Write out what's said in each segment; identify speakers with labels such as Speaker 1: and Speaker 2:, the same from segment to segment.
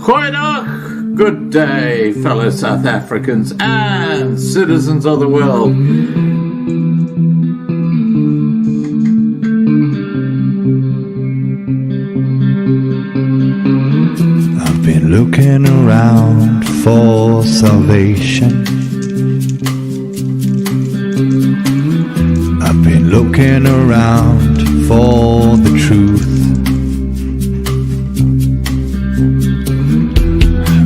Speaker 1: Goeiedag, good day, fellow South Africans and citizens of the world.
Speaker 2: I've been looking around for salvation. I've been looking around for the truth.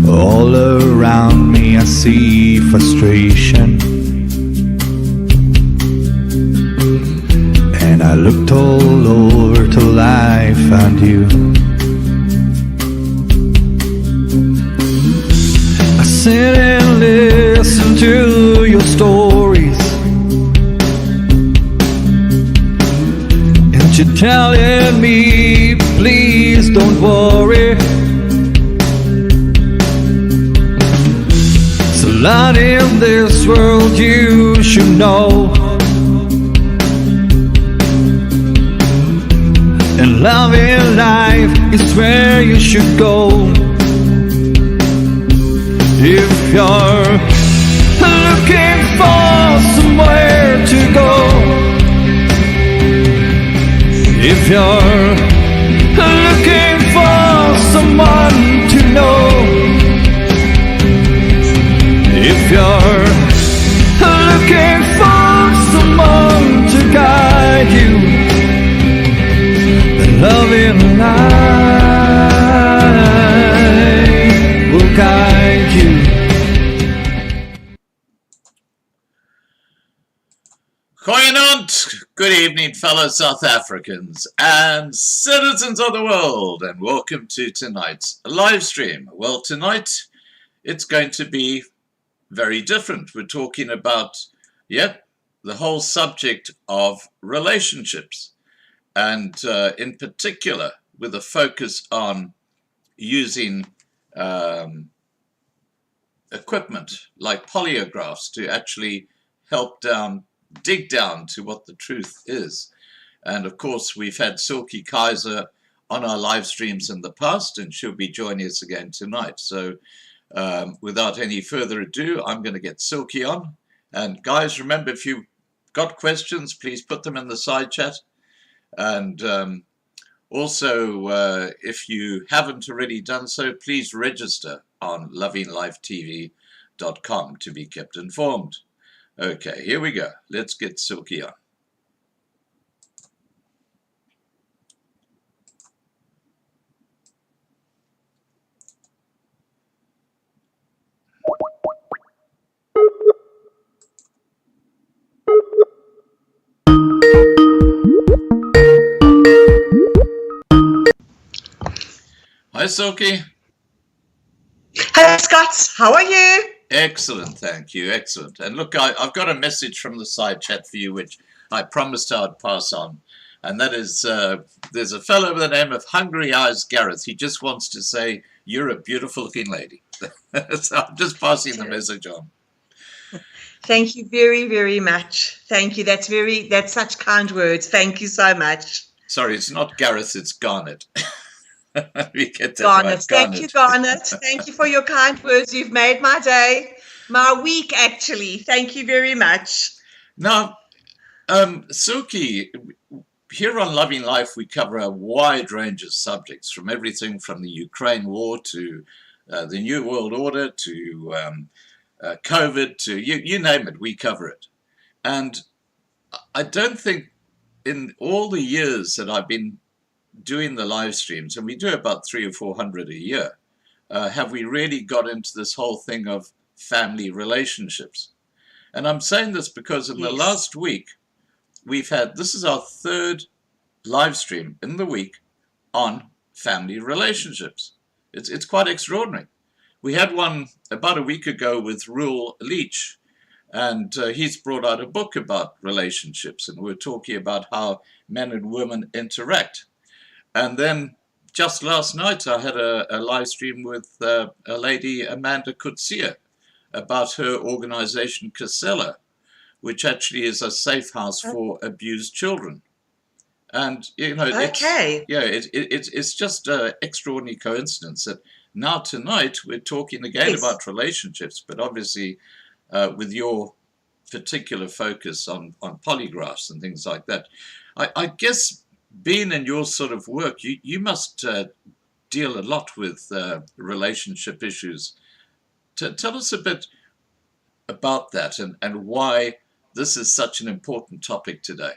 Speaker 2: All around me I see frustration, and I looked all over till I found you. I sit and listen to your stories, and you're telling me, please don't worry. A lot in this world you should know, and love in life is where you should go. If you're looking for somewhere to go, if you're looking for someone to know, if you're looking for someone to guide you, then love in life will guide you.
Speaker 1: Goeienaand, good evening, fellow South Africans and citizens of the world, and welcome to tonight's live stream. Well, tonight it's going to be very different. We're talking about, the whole subject of relationships, and in particular with a focus on using equipment like polygraphs to actually help dig down to what the truth is. And of course, we've had Silke Kaiser on our live streams in the past, and she'll be joining us again tonight. So without any further ado, I'm going to get Silke on. And guys, remember, if you've got questions, please put them in the side chat. And also, if you haven't already done so, please register on lovinglifetv.com to be kept informed. Okay, here we go. Let's get Silke on. Hi, Silke.
Speaker 3: Hello, Scott. How are you?
Speaker 1: Excellent, thank you. Excellent. And look, I've got a message from the side chat for you, which I promised I'd pass on. And that is, there's a fellow by the name of Hungry Eyes Gareth. He just wants to say, you're a beautiful looking lady. So I'm just passing the message on.
Speaker 3: Thank you very, very much. Thank you. That's such kind words. Thank you so much.
Speaker 1: Sorry, it's not Gareth, it's Garnet. We get that
Speaker 3: Garnet.
Speaker 1: right.
Speaker 3: Thank you, Garnet. Thank you for your kind words. You've made my day, my week, actually. Thank you very much.
Speaker 1: Now, Silke, here on Loving Life, we cover a wide range of subjects, from everything from the Ukraine war to the New World Order to COVID to you name it, we cover it. And I don't think in all the years that I've been doing the live streams, and we do about 300 or 400 a year, have we really got into this whole thing of family relationships. And I'm saying this because in the last week, this is our third live stream in the week on family relationships. It's quite extraordinary. We had one about a week ago with Rule Leach, and he's brought out a book about relationships, and we're talking about how men and women interact. And then just last night, I had a live stream with a lady, Amanda Kutsia, about her organization, Casella, which actually is a safe house for abused children. And, you know, it's just an extraordinary coincidence that now tonight we're talking again
Speaker 3: Yes.
Speaker 1: about relationships, but obviously with your particular focus on polygraphs and things like that. I guess being in your sort of work, you must deal a lot with relationship issues. Tell us a bit about that and why this is such an important topic today.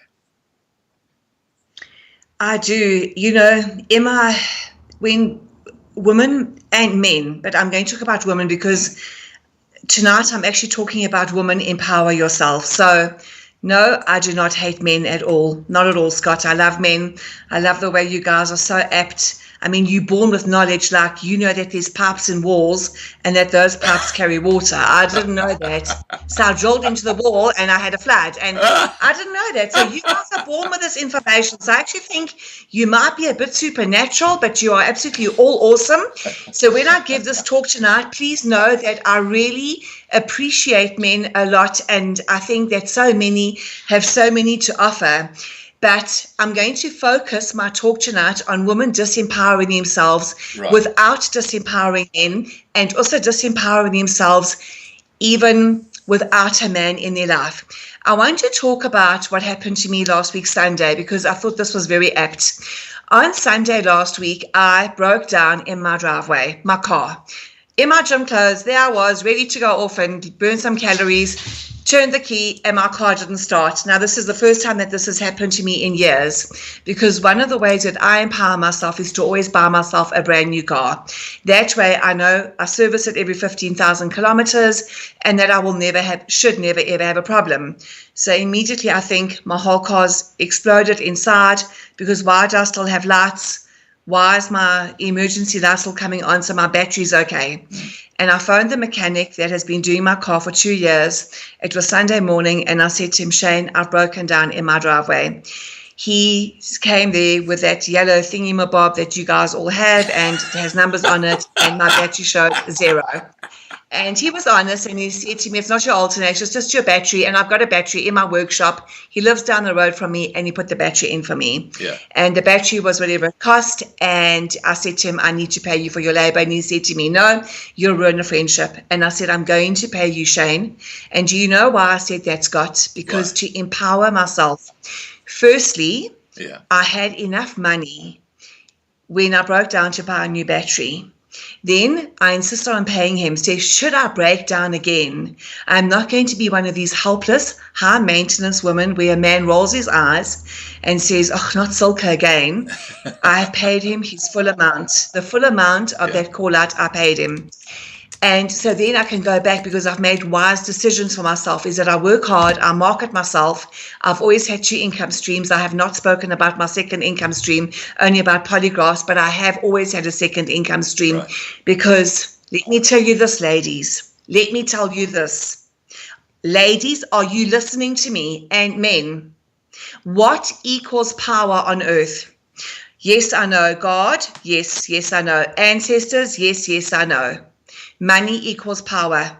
Speaker 3: I do. Emma, when women and men, but I'm going to talk about women because tonight I'm actually talking about women empower yourself. So no, I do not hate men at all. Not at all, Scott. I love men. I love the way you guys are so apt. I mean, you're born with knowledge, like you know that there's pipes in walls and that those pipes carry water. I didn't know that. So I drilled into the wall and I had a flood. And I didn't know that. So you guys are born with this information. So I actually think you might be a bit supernatural, but you are absolutely all awesome. So when I give this talk tonight, please know that I really appreciate men a lot. And I think that so many have so many to offer. But I'm going to focus my talk tonight on women disempowering themselves without disempowering men, and also disempowering themselves even without a man in their life. I want to talk about what happened to me last week, Sunday, because I thought this was very apt. On Sunday last week, I broke down in my driveway, my car. In my gym clothes, there I was, ready to go off and burn some calories. Turned the key and my car didn't start. Now, this is the first time that this has happened to me in years, because one of the ways that I empower myself is to always buy myself a brand new car. That way I know I service it every 15,000 kilometers and that I will should never ever have a problem. So immediately I think my whole car's exploded inside, because why do I still have lights? Why is my emergency light still coming on? So my battery's okay. And I phoned the mechanic that has been doing my car for 2 years. It was Sunday morning, and I said to him, Shane, I've broken down in my driveway. He came there with that yellow thingy-mabob that you guys all have, and it has numbers on it, and my battery showed 0. And he was honest, and he said to me, it's not your alternator, it's just your battery, and I've got a battery in my workshop. He lives down the road from me, and he put the battery in for me.
Speaker 1: Yeah.
Speaker 3: And the battery was whatever it cost, and I said to him, I need to pay you for your labor. And he said to me, no, you'll ruin a friendship. And I said, I'm going to pay you, Shane. And do you know why I said that, Scott? Because to empower myself. Firstly, I had enough money when I broke down to buy a new battery. Then I insisted on paying him. Say, should I break down again? I'm not going to be one of these helpless, high-maintenance women where a man rolls his eyes and says, oh, not Silke again. I have paid him his full amount. The full amount of that call-out, I paid him. And so then I can go back, because I've made wise decisions for myself, is that I work hard, I market myself. I've always had 2 income streams. I have not spoken about my second income stream, only about polygraphs, but I have always had a second income stream. Because let me tell you this, ladies. Let me tell you this. Ladies, are you listening to me? And men, what equals power on earth? Yes, I know. God? Yes, yes, I know. Ancestors? Yes, yes, I know. Money equals power.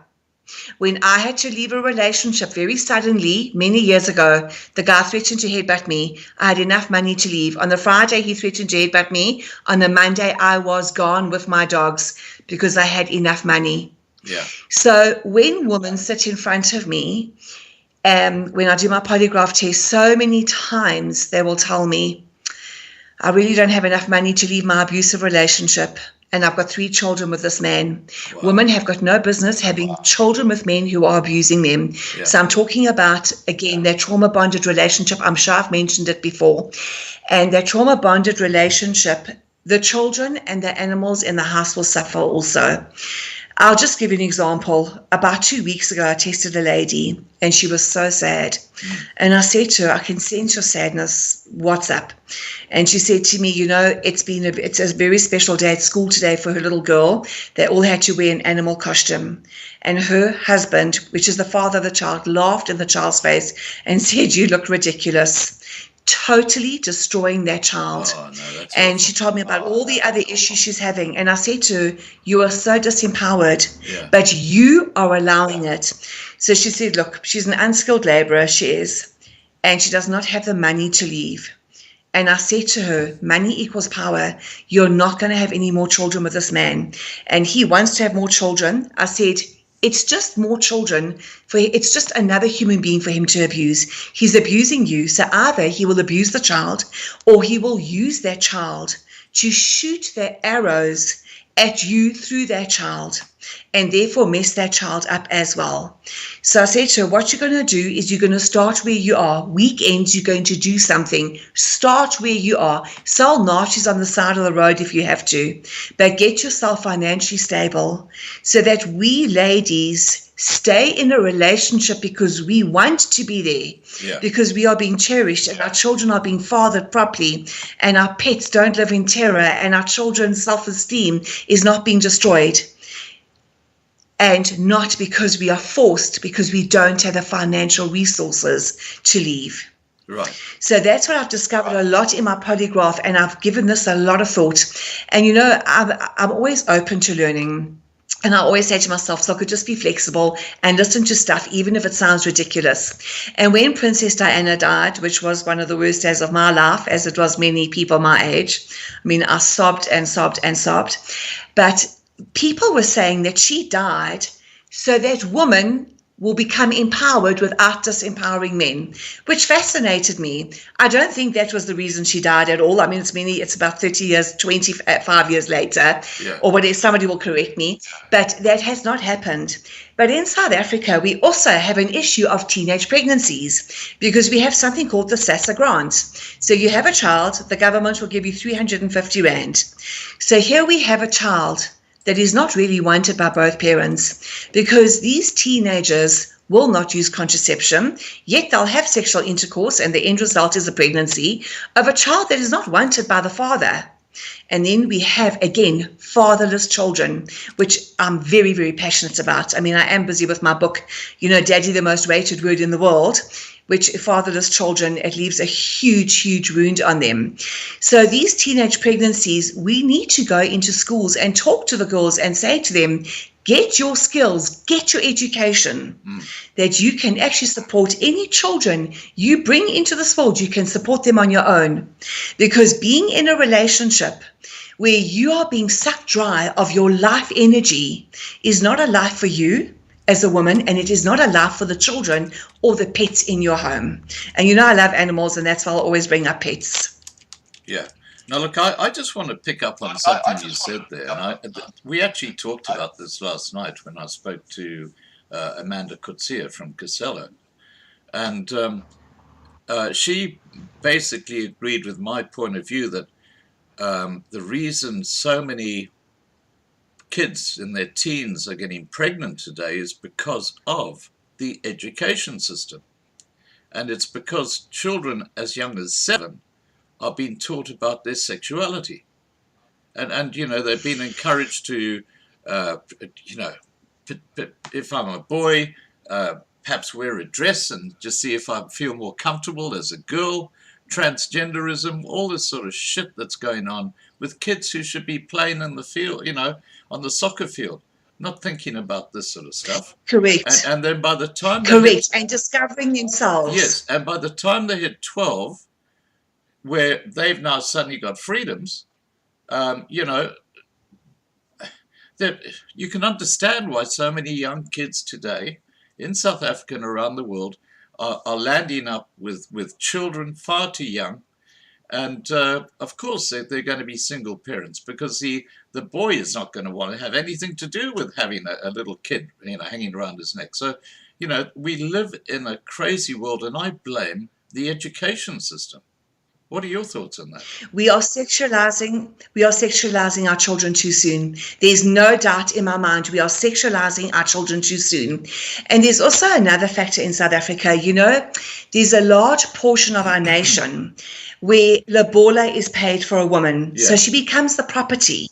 Speaker 3: When I had to leave a relationship very suddenly, many years ago, the guy threatened to headbutt me. I had enough money to leave. On the Friday, he threatened to headbutt me. On the Monday, I was gone with my dogs because I had enough money.
Speaker 1: Yeah.
Speaker 3: So when women sit in front of me, when I do my polygraph test, so many times they will tell me, I really don't have enough money to leave my abusive relationship. And I've got 3 children with this man. Wow. Women have got no business having children with men who are abusing them. Yeah. So I'm talking about, again, that trauma-bonded relationship. I'm sure I've mentioned it before. And that trauma-bonded relationship, the children and the animals in the house will suffer also. I'll just give you an example. About 2 weeks ago, I tested a lady, and she was so sad. And I said to her, I can sense your sadness. What's up? And she said to me, you know, it's a very special day at school today for her little girl. They all had to wear an animal costume. And her husband, which is the father of the child, laughed in the child's face and said, you look ridiculous. Totally destroying that child. Oh, no, and she told me about all the other issues she's having. And I said to her, you are so disempowered, but you are allowing it. So she said, look, she's an unskilled laborer, she is, and she does not have the money to leave. And I said to her, money equals power. You're not going to have any more children with this man. And he wants to have more children. I said, it's just more children. It's just another human being for him to abuse. He's abusing you. So either he will abuse the child or he will use that child to shoot their arrows at you through that child and therefore mess that child up as well. So I said to her, what you're going to do is you're going to start where you are. Weekends, you're going to do something. Start where you are. Sell nachos on the side of the road if you have to, but get yourself financially stable so that we ladies stay in a relationship because we want to be there, because we are being cherished and our children are being fathered properly and our pets don't live in terror and our children's self-esteem is not being destroyed. And not because we are forced, because we don't have the financial resources to leave.
Speaker 1: Right.
Speaker 3: So that's what I've discovered a lot in my polygraph, and I've given this a lot of thought. And, you know, I'm always open to learning. And I always say to myself, so I could just be flexible and listen to stuff, even if it sounds ridiculous. And when Princess Diana died, which was one of the worst days of my life, as it was many people my age, I mean, I sobbed and sobbed and sobbed. But people were saying that she died so that women will become empowered without disempowering men, which fascinated me. I don't think that was the reason she died at all. I mean, it's about 30 years, 25 years later, or whatever, somebody will correct me, but that has not happened. But in South Africa, we also have an issue of teenage pregnancies because we have something called the SASSA grant. So you have a child, the government will give you 350 Rand. So here we have a child that is not really wanted by both parents because these teenagers will not use contraception, yet they'll have sexual intercourse and the end result is a pregnancy of a child that is not wanted by the father. And then we have, again, fatherless children, which I'm very, very passionate about. I mean, I am busy with my book, you know, Daddy, the Most Rated Word in the World, which fatherless children, it leaves a huge, huge wound on them. So these teenage pregnancies, we need to go into schools and talk to the girls and say to them, get your skills, get your education, that you can actually support any children you bring into this world. You can support them on your own. Because being in a relationship where you are being sucked dry of your life energy is not a life for you as a woman, and it is not a life for the children or the pets in your home. And you know I love animals, and that's why I'll always bring up pets.
Speaker 1: Yeah. Now, look, I just want to pick up on something you said there. And we actually talked about this last night when I spoke to Amanda Kutsia from Casella. And she basically agreed with my point of view that the reason so many kids in their teens are getting pregnant today is because of the education system. And it's because children as young as 7 are being taught about their sexuality. And you know, they've been encouraged to, you know, if I'm a boy, perhaps wear a dress and just see if I feel more comfortable as a girl. Transgenderism, all this sort of shit that's going on with kids who should be playing in the field, you know, on the soccer field, not thinking about this sort of stuff.
Speaker 3: Correct.
Speaker 1: And then by the time
Speaker 3: and discovering themselves.
Speaker 1: Yes, and by the time they hit 12, where they've now suddenly got freedoms, you know, you can understand why so many young kids today in South Africa and around the world are landing up with children far too young. And of course, they're going to be single parents because the boy is not going to want to have anything to do with having a little kid, you know, hanging around his neck. So, you know, we live in a crazy world, and I blame the education system. What are your thoughts on that?
Speaker 3: We are sexualizing our children too soon. There's no doubt in my mind we are sexualizing our children too soon. And there's also another factor in South Africa. You know, there's a large portion of our nation where lobola is paid for a woman. So she becomes the property.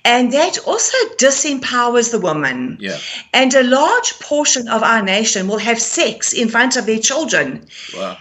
Speaker 3: And that also disempowers the woman.
Speaker 1: Yeah.
Speaker 3: And a large portion of our nation will have sex in front of their children.
Speaker 1: Wow.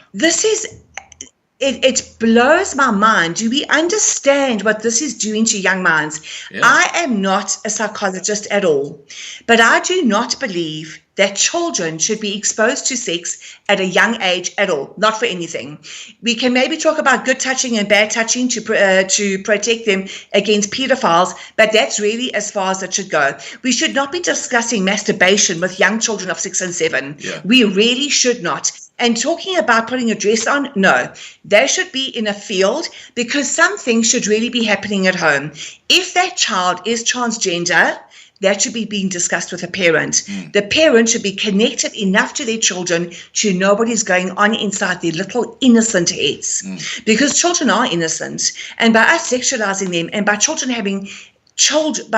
Speaker 3: it blows my mind. Do we understand what this is doing to young minds?
Speaker 1: Yeah.
Speaker 3: I am not a psychologist at all, but I do not believe that children should be exposed to sex at a young age at all, not for anything. We can maybe talk about good touching and bad touching to protect them against pedophiles, but that's really as far as it should go. We should not be discussing masturbation with young children of 6 and 7.
Speaker 1: Yeah.
Speaker 3: We really should not. And talking about putting a dress on, no. They should be in a field, because some things should really be happening at home. If that child is transgender, that should be being discussed with a parent. The parent should be connected enough to their children to know what is going on inside their little innocent heads. Because children are innocent. And by us sexualizing them, and by children having children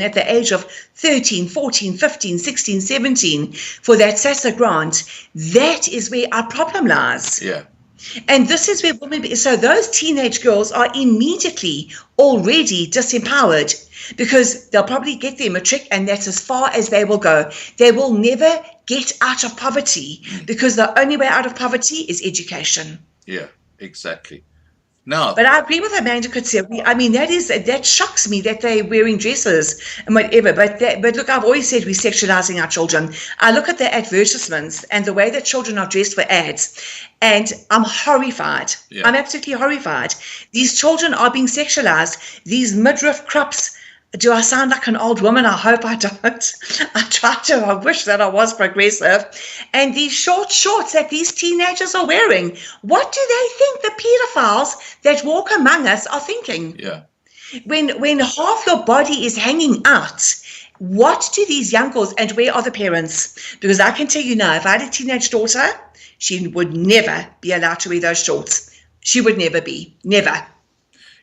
Speaker 3: at the age of 13, 14, 15, 16, 17 for that SASA grant, that is where our problem lies.
Speaker 1: Yeah.
Speaker 3: And this is where women, so those teenage girls are immediately already disempowered, because they'll probably get their matric and that's as far as they will go. They will never get out of poverty, because the only way out of poverty is education.
Speaker 1: Yeah, exactly. No.
Speaker 3: But I agree with Amanda Kutsia. That shocks me that they're wearing dresses and whatever. But look, I've always said we're sexualizing our children. I look at the advertisements and the way that children are dressed for ads, and I'm horrified.
Speaker 1: Yeah.
Speaker 3: I'm absolutely horrified. These children are being sexualized. These midriff crops. Do I sound like an old woman? I hope I don't. I wish that I was progressive. And these short shorts that these teenagers are wearing, what do they think the pedophiles that walk among us are thinking?
Speaker 1: Yeah.
Speaker 3: When half your body is hanging out, what do these young girls, and where are the parents? Because I can tell you now, if I had a teenage daughter, she would never be allowed to wear those shorts. She would never be. Never.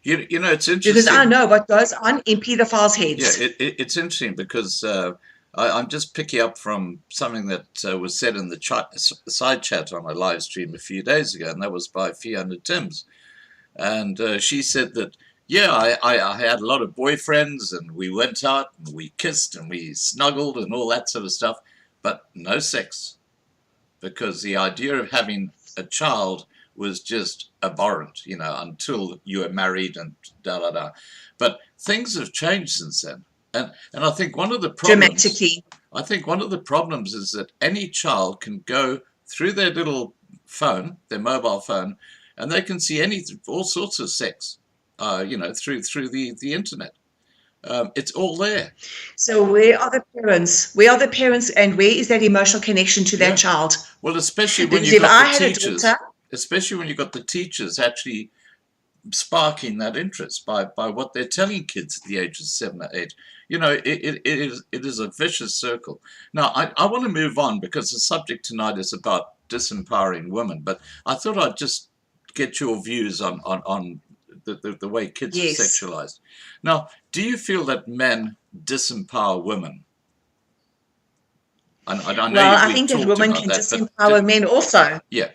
Speaker 1: You know, it's interesting.
Speaker 3: Because I know what goes on in pedophiles' heads.
Speaker 1: Yeah, it's interesting because I'm just picking up from something that was said in the side chat on a live stream a few days ago, and that was by Fiona Timms. And she said that, yeah, I had a lot of boyfriends, and we went out, and we kissed, and we snuggled, and all that sort of stuff, but no sex. Because the idea of having a child was just abhorrent, you know, until you were married and da-da-da. But things have changed since then. And I think one of the problems... Dramatically. I think one of the problems is that any child can go through their little phone, their mobile phone, and they can see all sorts of sex, you know, through the internet. It's all there.
Speaker 3: So where are the parents? Where are the parents, and where is that emotional connection to that child?
Speaker 1: Well, especially when you've got the teachers... Especially when you've got the teachers actually sparking that interest by what they're telling kids at the age of 7 or 8. You know, it is a vicious circle. Now, I want to move on, because the subject tonight is about disempowering women, but I thought I'd just get your views on the way kids are sexualized. Now, do you feel that men disempower women?
Speaker 3: I think that women can disempower men also.
Speaker 1: Yeah.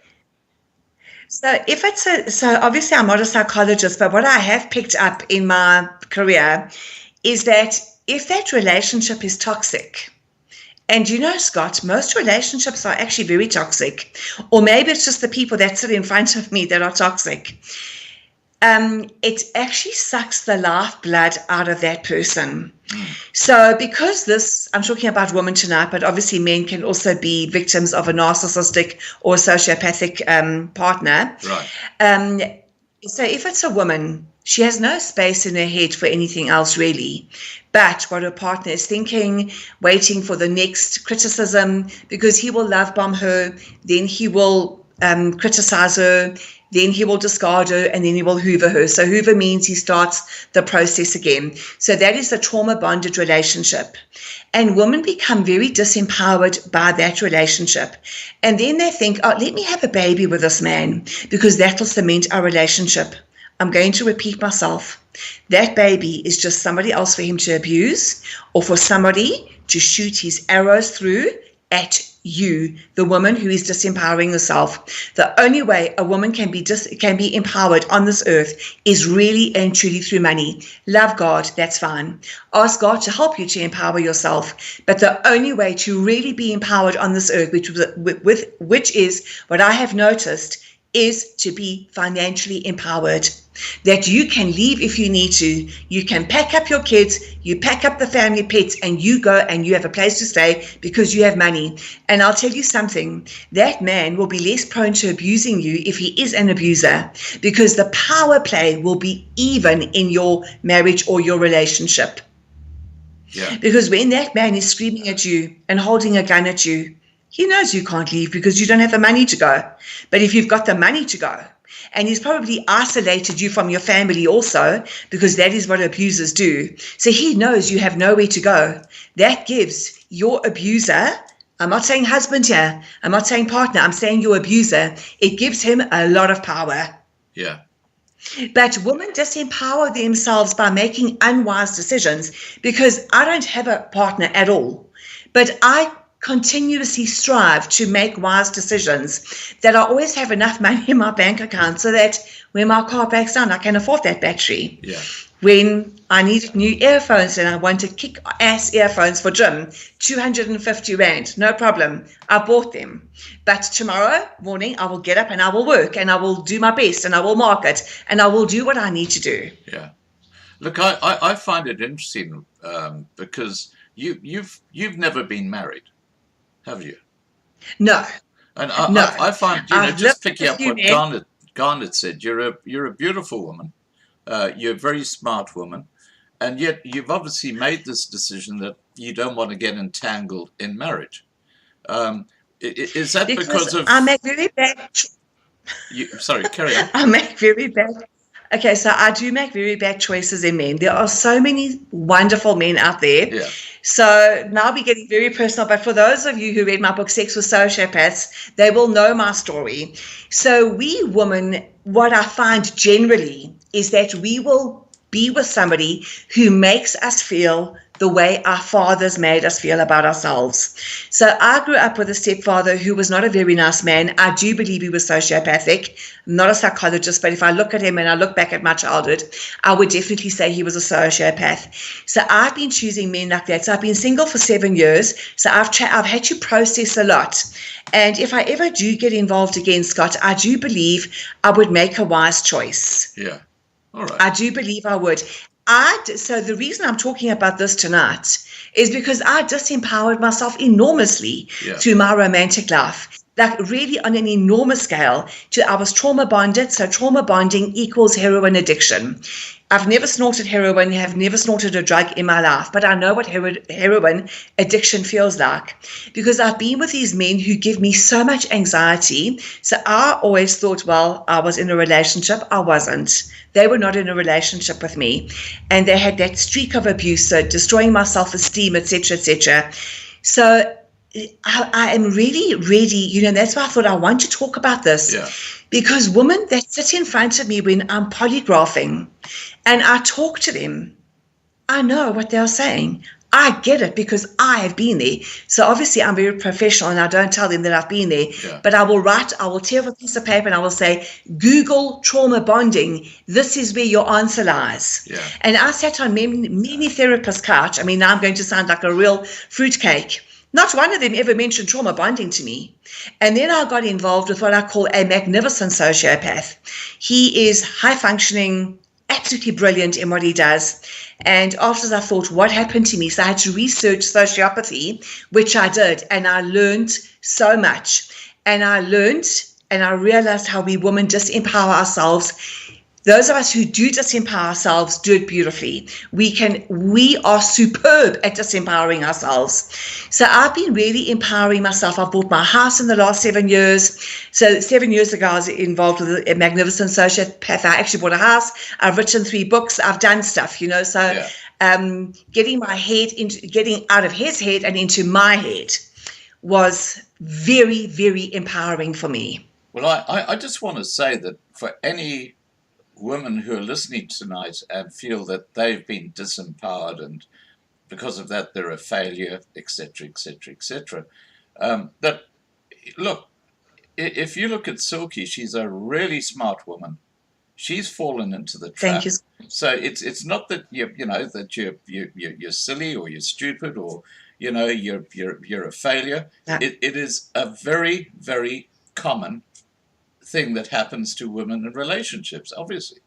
Speaker 3: So obviously I'm not a psychologist, but what I have picked up in my career is that if that relationship is toxic, and you know, Scott, most relationships are actually very toxic, or maybe it's just the people that sit in front of me that are toxic. It actually sucks the lifeblood out of that person. So because I'm talking about women tonight, but obviously men can also be victims of a narcissistic or sociopathic partner.
Speaker 1: Right.
Speaker 3: So if it's a woman, she has no space in her head for anything else really, but what her partner is thinking, waiting for the next criticism, because he will love bomb her, then he will criticize her, then he will discard her, and then he will hoover her. So hoover means he starts the process again. So that is the trauma-bonded relationship. And women become very disempowered by that relationship. And then they think, oh, let me have a baby with this man, because that will cement our relationship. I'm going to repeat myself. That baby is just somebody else for him to abuse, or for somebody to shoot his arrows through at you, the woman who is disempowering herself. The only way a woman can be empowered on this earth is really and truly through money. Love God, that's fine. Ask God to help you to empower yourself. But the only way to really be empowered on this earth, which is what I have noticed, is to be financially empowered. That you can leave if you need to. You can pack up your kids, you pack up the family pets, and you go and you have a place to stay because you have money. And I'll tell you something, that man will be less prone to abusing you if he is an abuser, because the power play will be even in your marriage or your relationship.
Speaker 1: Yeah.
Speaker 3: Because when that man is screaming at you and holding a gun at you, he knows you can't leave because you don't have the money to go. But if you've got the money to go, and he's probably isolated you from your family also, because that is what abusers do. So he knows you have nowhere to go. That gives your abuser, I'm not saying husband here, I'm not saying partner, I'm saying your abuser, it gives him a lot of power.
Speaker 1: Yeah.
Speaker 3: But women disempower themselves by making unwise decisions, because I don't have a partner at all, but I continuously strive to make wise decisions, that I always have enough money in my bank account so that when my car breaks down, I can afford that battery.
Speaker 1: Yeah.
Speaker 3: When I needed new earphones and I wanted kick-ass earphones for gym, 250 Rand, no problem. I bought them. But tomorrow morning, I will get up and I will work and I will do my best and I will market and I will do what I need to do.
Speaker 1: Yeah. Look, I find it interesting because you've never been married, have you?
Speaker 3: No.
Speaker 1: And
Speaker 3: No.
Speaker 1: I find,
Speaker 3: I've
Speaker 1: just
Speaker 3: lived
Speaker 1: picking
Speaker 3: with
Speaker 1: up
Speaker 3: you,
Speaker 1: what
Speaker 3: man.
Speaker 1: Garnet said, you're a beautiful woman. You're a very smart woman. And yet you've obviously made this decision that you don't want to get entangled in marriage. Is that because of...
Speaker 3: I make very bad
Speaker 1: Sorry, carry on.
Speaker 3: I make very bad. Okay, so I do make very bad choices in men. There are so many wonderful men out there.
Speaker 1: Yeah.
Speaker 3: So now we're getting very personal. But for those of you who read my book, Sex with Sociopaths, they will know my story. So we women, what I find generally is that we will be with somebody who makes us feel the way our fathers made us feel about ourselves. So I grew up with a stepfather who was not a very nice man. I do believe he was sociopathic. I'm not a psychologist, but if I look at him and I look back at my childhood, I would definitely say he was a sociopath. So I've been choosing men like that. So I've been single for 7 years. So I've had to process a lot. And if I ever do get involved again, Scott, I do believe I would make a wise choice.
Speaker 1: Yeah. All right.
Speaker 3: I do believe I would. So the reason I'm talking about this tonight is because I disempowered myself enormously through my romantic life, like really on an enormous scale. I was trauma bonded, so trauma bonding equals heroin addiction. I've never snorted heroin, have never snorted a drug in my life, but I know what heroin addiction feels like, because I've been with these men who give me so much anxiety. So I always thought, well, I was in a relationship. I wasn't. They were not in a relationship with me. And they had that streak of abuse, so destroying my self-esteem, etc., etc. So I am really ready, that's why I thought I want to talk about this.
Speaker 1: Yeah.
Speaker 3: Because women that sit in front of me when I'm polygraphing and I talk to them, I know what they're saying. I get it because I have been there. So obviously I'm very professional and I don't tell them that I've been there.
Speaker 1: Yeah.
Speaker 3: But I will tear up a piece of paper and I will say, Google trauma bonding. This is where your answer lies.
Speaker 1: Yeah.
Speaker 3: And I sat on many therapists' couch. I mean, now I'm going to sound like a real fruitcake. Not one of them ever mentioned trauma bonding to me. And then I got involved with what I call a magnificent sociopath. He is high functioning, absolutely brilliant in what he does. And after I thought, what happened to me? So I had to research sociopathy, which I did. And I learned so much. And I realized how we women disempower ourselves. Those of us who do disempower ourselves do it beautifully. We are superb at disempowering ourselves. So I've been really empowering myself. I've bought my house in the last 7 years. So 7 years ago, I was involved with a magnificent sociopath. I actually bought a house. I've written 3 books. I've done stuff, So getting out of his head and into my head was very, very empowering for me.
Speaker 1: Well, I just want to say that for any women who are listening tonight and feel that they've been disempowered and because of that they're a failure, etc., etc., etc., that, look, if you look at Silke, she's a really smart woman. She's fallen into the trap.
Speaker 3: Thank you.
Speaker 1: So it's not that you're silly or you're stupid or you're a failure.
Speaker 3: Yeah.
Speaker 1: It is a very, very common thing that happens to women in relationships, obviously.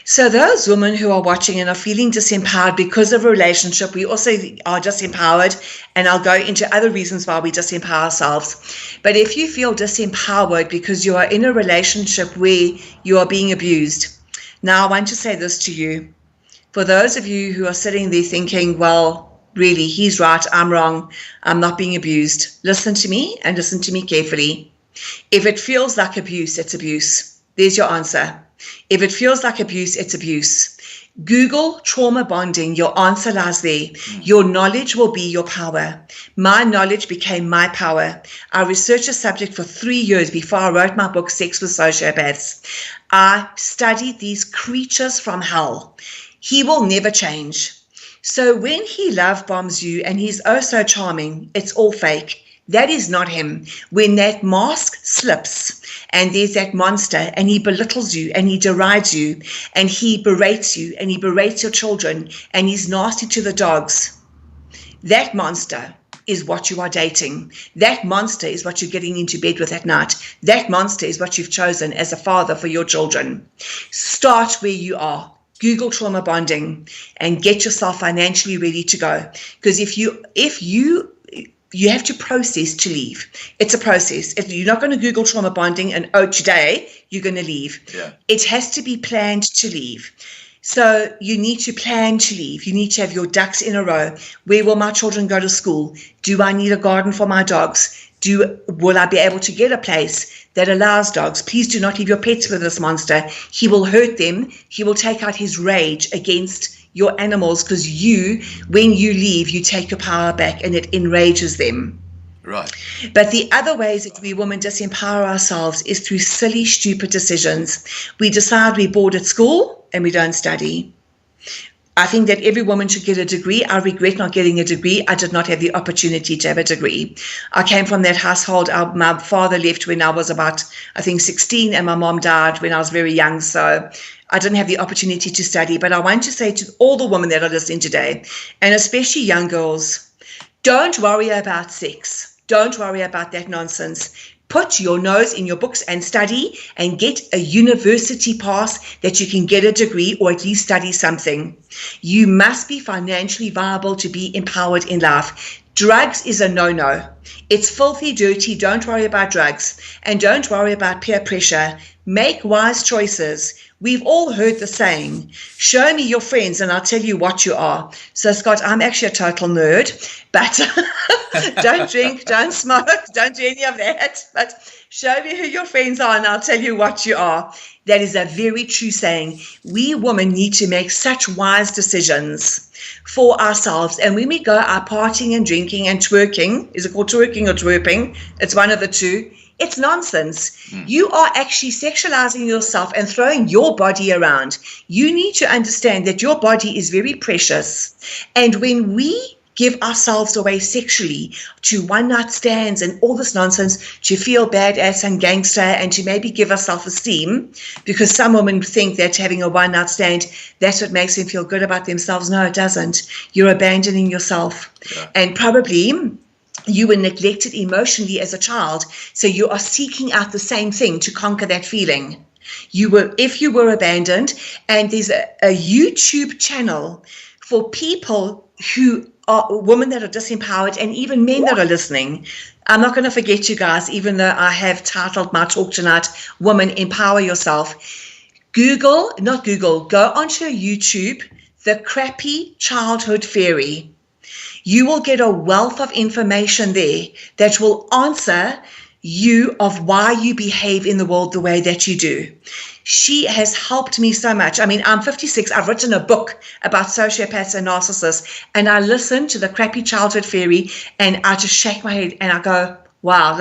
Speaker 3: So those women who are watching and are feeling disempowered because of a relationship, we also are disempowered, and I'll go into other reasons why we disempower ourselves. But if you feel disempowered because you are in a relationship where you are being abused, now I want to say this to you. For those of you who are sitting there thinking, well, really, he's right, I'm wrong, I'm not being abused, listen to me and listen to me carefully. If it feels like abuse, it's abuse. There's your answer. If it feels like abuse, it's abuse. Google trauma bonding. Your answer lies there. Your knowledge will be your power. My knowledge became my power. I researched a subject for 3 years before I wrote my book, Sex with Sociopaths. I studied these creatures from hell. He will never change. So when he love bombs you and he's oh so charming, it's all fake. That is not him. When that mask slips and there's that monster and he belittles you and he derides you and he berates you and he berates your children and he's nasty to the dogs, that monster is what you are dating. That monster is what you're getting into bed with at night. That monster is what you've chosen as a father for your children. Start where you are. Google trauma bonding and get yourself financially ready to go. Because if you have to process to leave. It's a process. If you're not going to Google trauma bonding and today you're going to leave.
Speaker 1: Yeah.
Speaker 3: It has to be planned to leave. So you need to plan to leave. You need to have your ducks in a row. Where will my children go to school? Do I need a garden for my dogs? Will I be able to get a place that allows dogs? Please do not leave your pets with this monster. He will hurt them. He will take out his rage against your animals because when you leave, you take your power back and it enrages them.
Speaker 1: Right.
Speaker 3: But the other ways that we women disempower ourselves is through silly, stupid decisions. We decide we're bored at school and we don't study. I think that every woman should get a degree. I regret not getting a degree. I did not have the opportunity to have a degree. I came from that household. My father left when I was about, 16, and my mom died when I was very young. So I didn't have the opportunity to study. But I want to say to all the women that are listening today, and especially young girls, don't worry about sex. Don't worry about that nonsense. Put your nose in your books and study and get a university pass that you can get a degree or at least study something. You must be financially viable to be empowered in life. Drugs is a no-no. It's filthy, dirty. Don't worry about drugs. And don't worry about peer pressure. Make wise choices. We've all heard the saying, show me your friends and I'll tell you what you are. So, Scott, I'm actually a total nerd, but don't drink, don't smoke, don't do any of that. But show me who your friends are and I'll tell you what you are. That is a very true saying. We women need to make such wise decisions for ourselves. And when we go out partying and drinking and twerking, is it called twerking or twerping? It's one of the two. It's nonsense. You are actually sexualizing yourself and throwing your body around. You need to understand that your body is very precious. And when we give ourselves away sexually to one-night stands and all this nonsense to feel badass and gangster and to maybe give us self-esteem, because some women think that having a one-night stand, that's what makes them feel good about themselves. No, it doesn't. You're abandoning yourself. Yeah. And probably you were neglected emotionally as a child, so you are seeking out the same thing to conquer that feeling. If you were abandoned, and there's a YouTube channel for people who are women that are disempowered and even men that are listening. I'm not going to forget you guys, even though I have titled my talk tonight, Women Empower Yourself. Go onto YouTube, The Crappy Childhood Fairy. You will get a wealth of information there that will answer you of why you behave in the world the way that you do. She has helped me so much. I mean, I'm 56. I've written a book about sociopaths and narcissists, and I listen to The Crappy Childhood Fairy, and I just shake my head and I go, wow,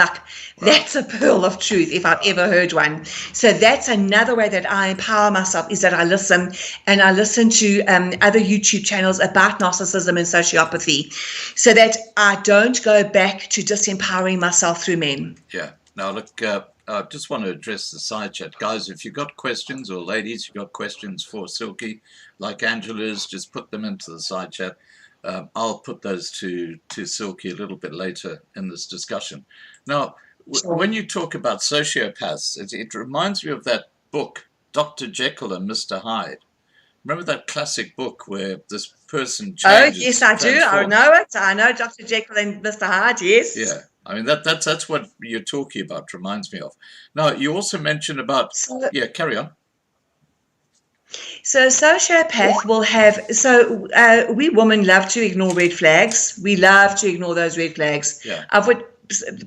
Speaker 3: that's a pearl of truth if I've ever heard one. So that's another way that I empower myself, is that I listen to other YouTube channels about narcissism and sociopathy, so that I don't go back to disempowering myself through men.
Speaker 1: Yeah. Now, look, I just want to address the side chat. Guys, if you've got questions, or ladies, you've got questions for Silke, like Angela's, just put them into the side chat. I'll put those to Silke a little bit later in this discussion. Now,
Speaker 3: Sure.
Speaker 1: When you talk about sociopaths, it reminds me of that book, Dr. Jekyll and Mr. Hyde. Remember that classic book where this person
Speaker 3: Oh, yes,
Speaker 1: changes,
Speaker 3: I do. I
Speaker 1: transforms?
Speaker 3: know it. I know Dr. Jekyll and Mr. Hyde, yes.
Speaker 1: Yeah, I mean that's what you're talking about. Reminds me of. Now you also mentioned about,
Speaker 3: So,
Speaker 1: yeah. Carry on.
Speaker 3: so sociopath will have, we women love to ignore red flags. We love to ignore those red flags.
Speaker 1: Yeah.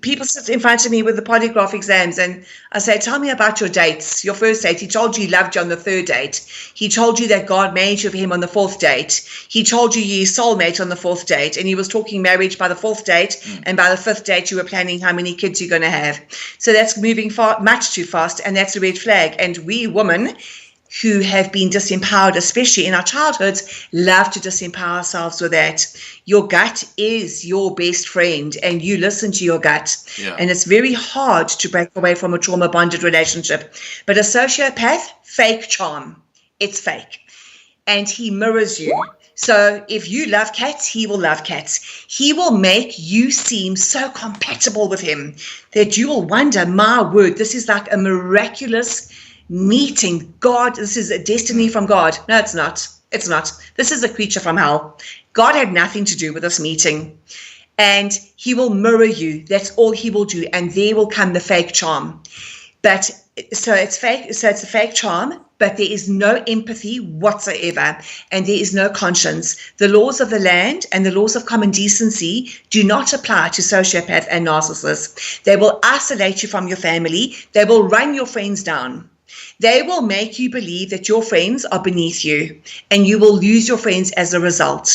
Speaker 3: People sit in front of me with the polygraph exams and I say, tell me about your dates, your first date. He told you he loved you on the third date. He told you that God made you for him on the fourth date. He told you you're soulmate on the fourth date. And he was talking marriage by the fourth date. And by the fifth date, you were planning how many kids you're going to have. So that's moving much too fast. And that's a red flag. And we women who have been disempowered, especially in our childhoods, love to disempower ourselves with that. Your gut is your best friend and you listen to your gut.
Speaker 1: Yeah.
Speaker 3: And it's very hard to break away from a trauma-bonded relationship. But a sociopath, fake charm. It's fake. And he mirrors you. So if you love cats, he will love cats. He will make you seem so compatible with him that you will wonder, my word, this is like a miraculous meeting. God, this is a destiny from God. No, it's not. It's not. This is a creature from hell. God had nothing to do with this meeting. And he will mirror you. That's all he will do. And there will come the fake charm. But so it's fake. So it's a fake charm, but there is no empathy whatsoever. And there is no conscience. The laws of the land and the laws of common decency do not apply to sociopath and narcissists. They will isolate you from your family. They will run your friends down. They will make you believe that your friends are beneath you and you will lose your friends as a result.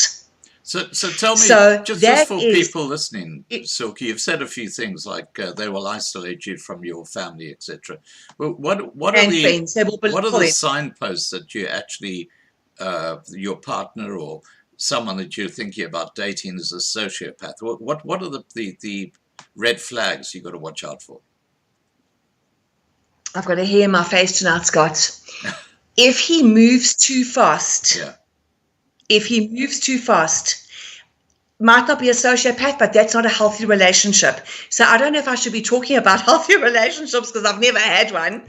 Speaker 1: So tell me, just for people listening, Silke, you've said a few things like they will isolate you from your family, etc. Well, what are the signposts that you actually, your partner or someone that you're thinking about dating is a sociopath? What are the red flags you've got to watch out for?
Speaker 3: I've got a hair in my face tonight, Scott. If he moves too fast, might not be a sociopath, but that's not a healthy relationship. So I don't know if I should be talking about healthy relationships because I've never had one,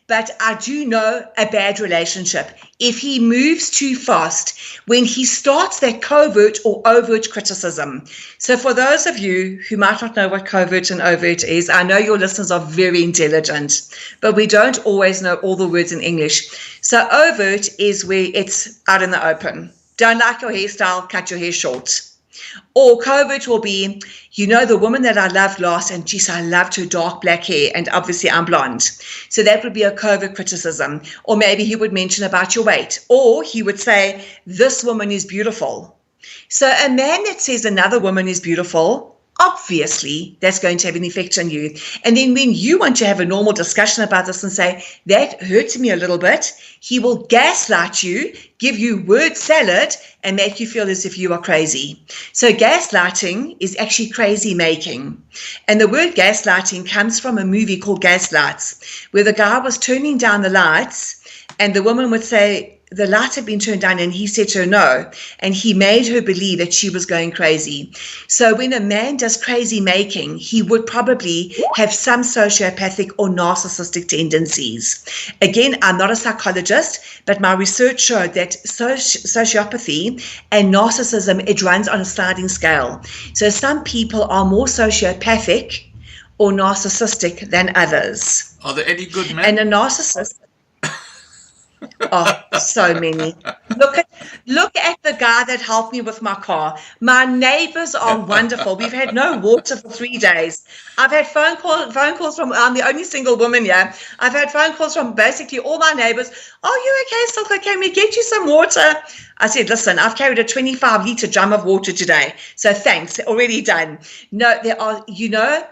Speaker 3: but I do know a bad relationship. If he moves too fast, when he starts that covert or overt criticism. So for those of you who might not know what covert and overt is, I know your listeners are very intelligent, but we don't always know all the words in English. So overt is where it's out in the open. Don't like your hairstyle, cut your hair short. Or covert will be, you know, the woman that I loved last, and geez, I loved her dark black hair, and obviously I'm blonde. So that would be a covert criticism. Or maybe he would mention about your weight. Or he would say, this woman is beautiful. So a man that says another woman is beautiful, obviously that's going to have an effect on you. And then when you want to have a normal discussion about this and say, that hurts me a little bit, he will gaslight you, give you word salad, and make you feel as if you are crazy. So gaslighting is actually crazy making. And the word gaslighting comes from a movie called Gaslights, where the guy was turning down the lights and the woman would say, the lights had been turned down, and he said to her no, and he made her believe that she was going crazy. So when a man does crazy making, he would probably have some sociopathic or narcissistic tendencies. Again, I'm not a psychologist, but my research showed that sociopathy and narcissism, it runs on a sliding scale. So some people are more sociopathic or narcissistic than others.
Speaker 1: Are there any good men?
Speaker 3: And a narcissist... Oh, so many. Look at the guy that helped me with my car. My neighbors are wonderful. We've had no water for 3 days. I've had phone calls from, I'm the only single woman here. I've had phone calls from basically all my neighbors. Are you okay, Silke? Can we get you some water? I said, listen, I've carried a 25-litre drum of water today. So thanks, already done. No, there are, you know,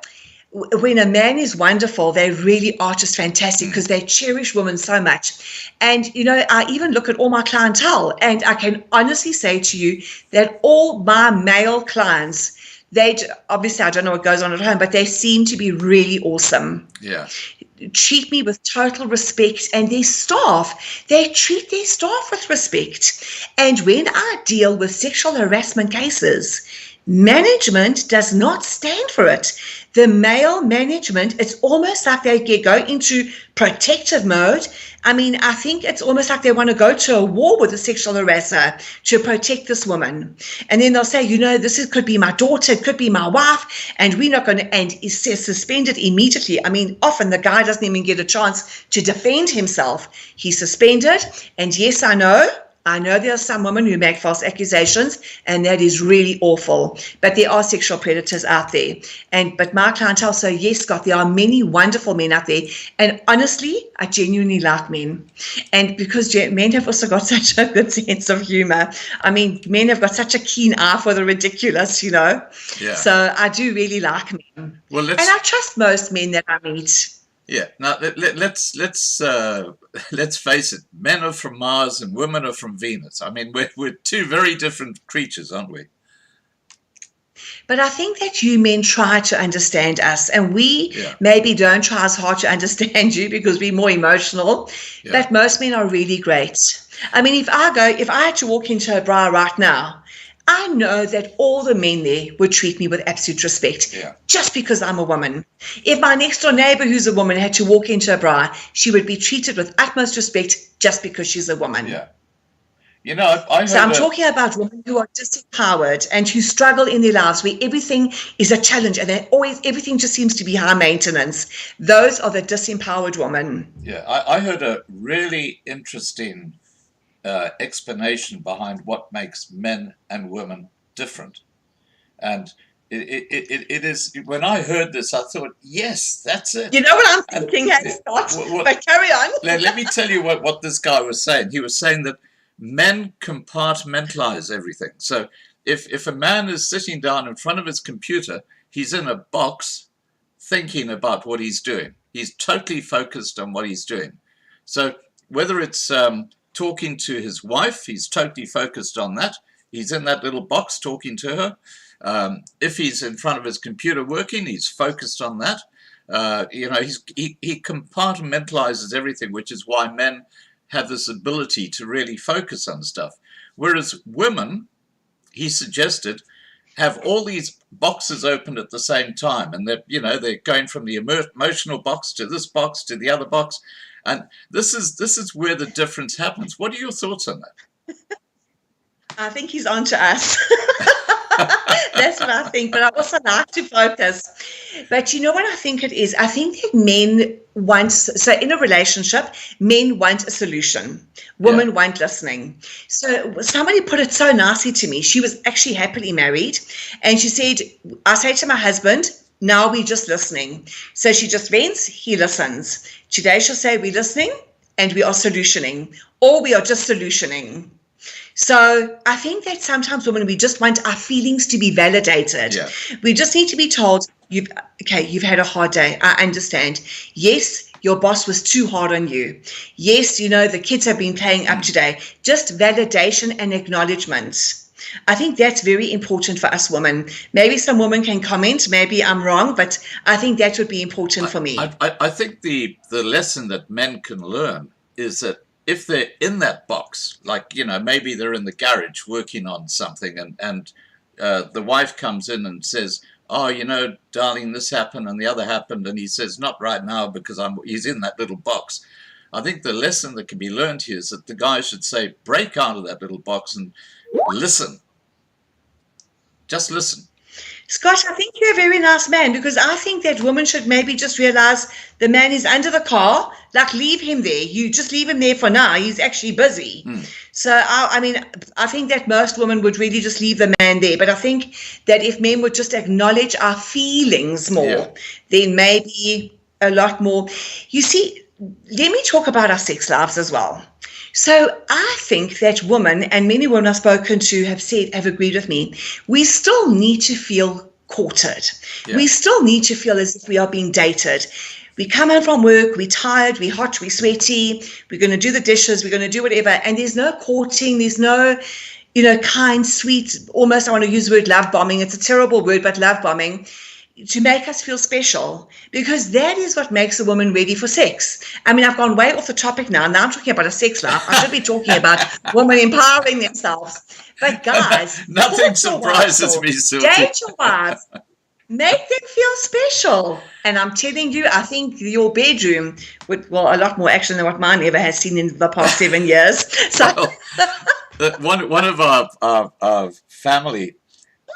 Speaker 3: when a man is wonderful, they really are just fantastic because they cherish women so much. And, you know, I even look at all my clientele, and I can honestly say to you that all my male clients, they obviously, I don't know what goes on at home, but they seem to be really awesome.
Speaker 1: Yeah.
Speaker 3: Treat me with total respect, and their staff, they treat their staff with respect. And when I deal with sexual harassment cases, Management does not stand for it. The male management, it's almost like they go into protective mode. I mean, I think it's almost like they want to go to a war with a sexual harasser to protect this woman. And then they'll say, you know, could be my daughter, it could be my wife, and we're not going to, and is suspended immediately. I mean, often the guy doesn't even get a chance to defend himself. He's suspended, and yes, I know there are some women who make false accusations, and that is really awful. But there are sexual predators out there. But my clientele, so yes, Scott, there are many wonderful men out there. And honestly, I genuinely like men. And because men have also got such a good sense of humor. I mean, men have got such a keen eye for the ridiculous, you know.
Speaker 1: Yeah.
Speaker 3: So I do really like men.
Speaker 1: Well,
Speaker 3: and I trust most men that I meet.
Speaker 1: Yeah. Now let's face it. Men are from Mars and women are from Venus. I mean, we're two very different creatures, aren't we?
Speaker 3: But I think that you men try to understand us, and we maybe don't try as hard to understand you because we're more emotional. Yeah. But most men are really great. I mean, if I had to walk into a bar right now, I know that all the men there would treat me with absolute respect, just because I'm a woman. If my next door neighbor who's a woman had to walk into a bar, she would be treated with utmost respect just because she's a woman.
Speaker 1: Yeah. You know,
Speaker 3: so I'm talking about women who are disempowered and who struggle in their lives, where everything is a challenge and everything just seems to be high maintenance. Those are the disempowered women.
Speaker 1: Yeah, I heard a really interesting explanation behind what makes men and women different. And it is, when I heard this, I thought, yes, that's it.
Speaker 3: You know what I'm thinking, Scott? But carry on.
Speaker 1: Let me tell you what this guy was saying. He was saying that men compartmentalize everything. So if a man is sitting down in front of his computer, he's in a box thinking about what he's doing. He's totally focused on what he's doing. So whether it's talking to his wife, he's totally focused on that. He's in that little box talking to her. If he's in front of his computer working, he's focused on that. You know, he compartmentalizes everything, which is why men have this ability to really focus on stuff. Whereas women, he suggested, have all these boxes open at the same time, and they're going from the emotional box to this box to the other box. And this is where the difference happens. What are your thoughts on that?
Speaker 3: I think he's on to us. That's what I think. But I also like to focus. But you know what I think it is? I think that men want, so in a relationship, men want a solution. Women want listening. So somebody put it so nicely to me. She was actually happily married. And she said, I say to my husband, now we're just listening. So she just vents, he listens. Today she'll say we're listening and we are solutioning, or we are just solutioning. So I think that sometimes women, we just want our feelings to be validated. Yeah. We just need to be told, you've had a hard day. I understand. Yes, your boss was too hard on you. Yes, the kids have been playing up today. Just validation and acknowledgement. I think that's very important for us women. Maybe some women can comment, maybe I'm wrong, but I think that would be important for me.
Speaker 1: I think the lesson that men can learn is that if they're in that box, like, maybe they're in the garage working on something and the wife comes in and says, oh, darling, this happened and the other happened. And he says, not right now because he's in that little box. I think the lesson that can be learned here is that the guy should say, break out of that little box and listen. Just listen.
Speaker 3: Scott, I think you're a very nice man, because I think that women should maybe just realize the man is under the car, like leave him there. You just leave him there for now. He's actually busy. So, I think that most women would really just leave the man there. But I think that if men would just acknowledge our feelings more, then maybe a lot more. You see, let me talk about our sex lives as well. So I think that women, and many women I've spoken to have agreed with me, we still need to feel courted. Yeah. We still need to feel as if we are being dated. We come home from work, we're tired, we're hot, we're sweaty, we're going to do the dishes, we're going to do whatever, and there's no courting, there's no, kind, sweet, almost I want to use the word love bombing. It's a terrible word, but love bombing. to make us feel special, because that is what makes a woman ready for sex. I mean, I've gone way off the topic now. Now I'm talking about a sex life. I should be talking about women empowering themselves. But guys,
Speaker 1: nothing surprises me, Silke.
Speaker 3: Date your wives. Make them feel special. And I'm telling you, I think your bedroom with, well, a lot more action than what mine ever has seen in the past 7 years. So
Speaker 1: one of our family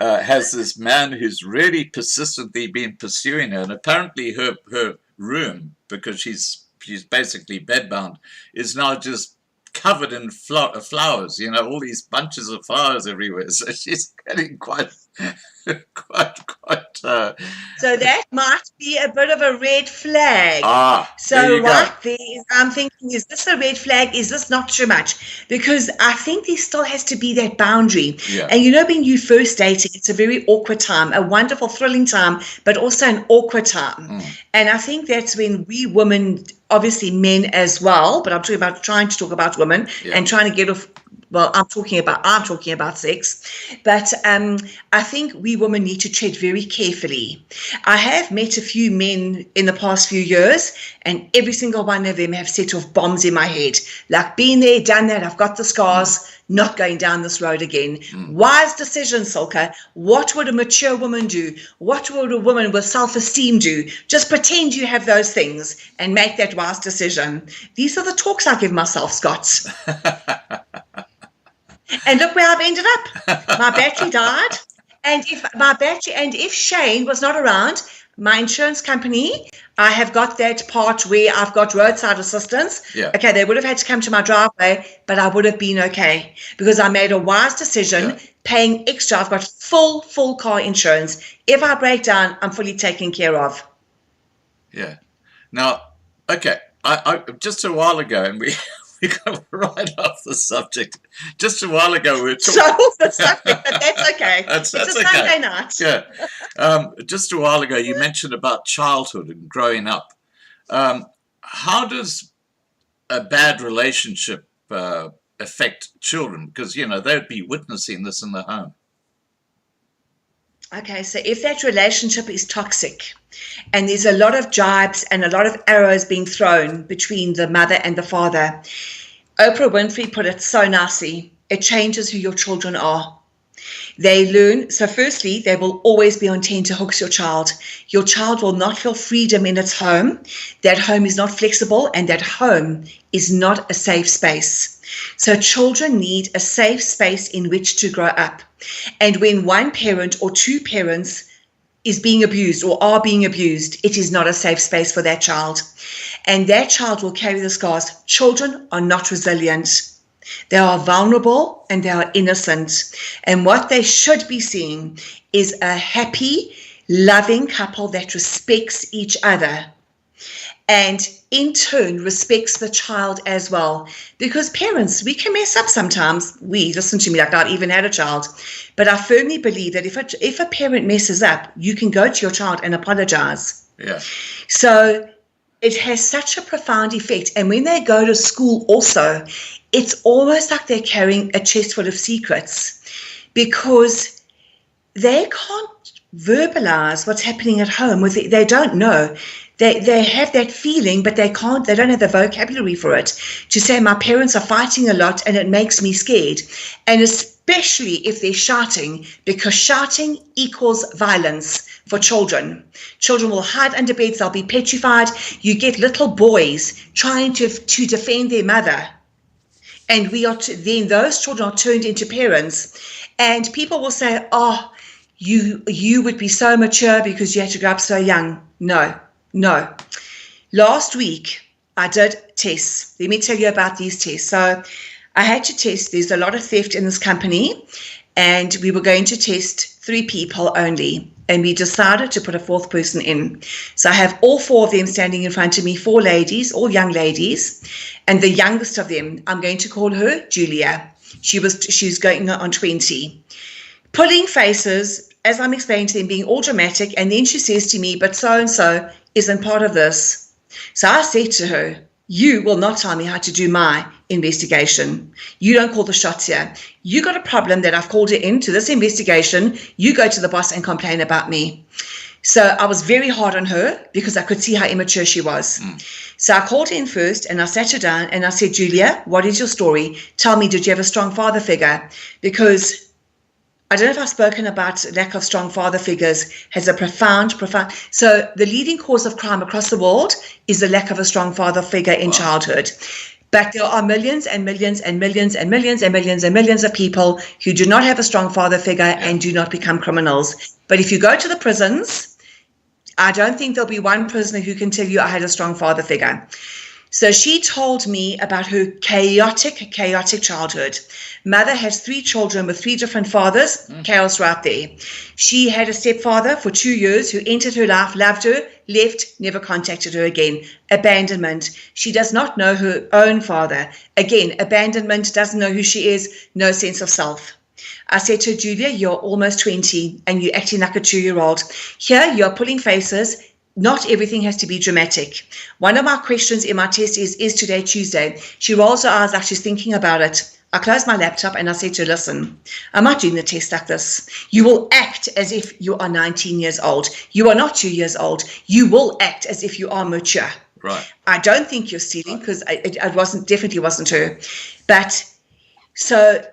Speaker 1: has this man who's really persistently been pursuing her, and apparently her room, because she's basically bedbound, is now just covered in flowers, all these bunches of flowers everywhere. So she's getting quite
Speaker 3: so that might be a bit of a red flag.
Speaker 1: So
Speaker 3: right there, I'm thinking, is this a red flag? Is this not too much? Because I think there still has to be that boundary.
Speaker 1: Yeah.
Speaker 3: And when you first dating, it's a very awkward time, a wonderful, thrilling time, but also an awkward time. And I think that's when we women, obviously men as well, but I'm trying to talk about women and trying to get off. Well, I'm talking about sex, but I think we women need to tread very carefully. I have met a few men in the past few years, and every single one of them have set off bombs in my head. Like, been there, done that, I've got the scars, not going down this road again. Wise decision, Silke. What would a mature woman do? What would a woman with self-esteem do? Just pretend you have those things and make that wise decision. These are the talks I give myself, Scott. And look where I've ended up. My battery died. And if Shane was not around, my insurance company, I have got that part where I've got roadside assistance.
Speaker 1: Yeah.
Speaker 3: Okay, they would have had to come to my driveway, but I would have been okay because I made a wise decision, paying extra. I've got full car insurance. If I break down, I'm fully taken care of.
Speaker 1: Yeah. Now, okay, I just a while ago, and we got right off the subject. Just a while ago, we were talking.
Speaker 3: So off the subject, but that's okay.
Speaker 1: That's
Speaker 3: it's a
Speaker 1: okay.
Speaker 3: Sunday night.
Speaker 1: Yeah. Just a while ago, you mentioned about childhood and growing up. How does a bad relationship affect children? Because, they'd be witnessing this in the home.
Speaker 3: Okay, so if that relationship is toxic and there's a lot of jibes and a lot of arrows being thrown between the mother and the father, Oprah Winfrey put it so nicely, it changes who your children are. They learn, so firstly, they will always be on tenterhooks, your child. Your child will not feel freedom in its home. That home is not flexible, and that home is not a safe space. So children need a safe space in which to grow up. And when one parent or two parents is being abused or are being abused, it is not a safe space for that child. And that child will carry the scars. Children are not resilient. They are vulnerable and they are innocent. And what they should be seeing is a happy, loving couple that respects each other and in turn respects the child as well. Because parents, we can mess up sometimes. Listen to me, like I've even had a child. But I firmly believe that if a parent messes up, you can go to your child and apologize.
Speaker 1: Yeah.
Speaker 3: So it has such a profound effect. And when they go to school also, it's almost like they're carrying a chest full of secrets because they can't verbalize what's happening at home. They don't know. They have that feeling, but they don't have the vocabulary for it to say, my parents are fighting a lot and it makes me scared. And especially if they're shouting, because shouting equals violence for children. Children will hide under beds, they'll be petrified. You get little boys trying to defend their mother. And then those children are turned into parents. And people will say, oh, you would be so mature because you had to grow up so young. No. Last week, I did tests. Let me tell you about these tests. So I had to test. There's a lot of theft in this company. And we were going to test 3 people only. And we decided to put a 4th person in. So I have all 4 of them standing in front of me, 4 ladies, all young ladies. And the youngest of them, I'm going to call her Julia. She's going on 20. Pulling faces, as I'm explaining to them, being all dramatic. And then she says to me, but so-and-so isn't part of this. So I said to her, you will not tell me how to do my investigation. You don't call the shots here. You got a problem that I've called her into this investigation. You go to the boss and complain about me. So I was very hard on her because I could see how immature she was. So I called her in first and I sat her down and I said, Julia, what is your story? Tell me, did you have a strong father figure? Because I don't know if I've spoken about lack of strong father figures has a profound. So the leading cause of crime across the world is the lack of a strong father figure in childhood. But there are millions and millions and millions and millions and millions and millions of people who do not have a strong father figure and do not become criminals. But if you go to the prisons, I don't think there'll be one prisoner who can tell you I had a strong father figure. So she told me about her chaotic childhood. Mother has 3 children with 3 different fathers. Chaos right there. She had a stepfather for 2 years who entered her life, loved her, left, never contacted her again. Abandonment. She does not know her own father. Again, abandonment, doesn't know who she is, no sense of self. I said to her, Julia, you're almost 20 and you're acting like a 2-year-old. Here you're pulling faces. Not everything has to be dramatic. One of my questions in my test is today Tuesday? She rolls her eyes like she's thinking about it. I closed my laptop and I said to her, listen, I'm not doing the test like this. You will act as if you are 19 years old. You are not 2 years old. You will act as if you are mature.
Speaker 1: Right.
Speaker 3: I don't think you're stealing because it definitely wasn't her. But so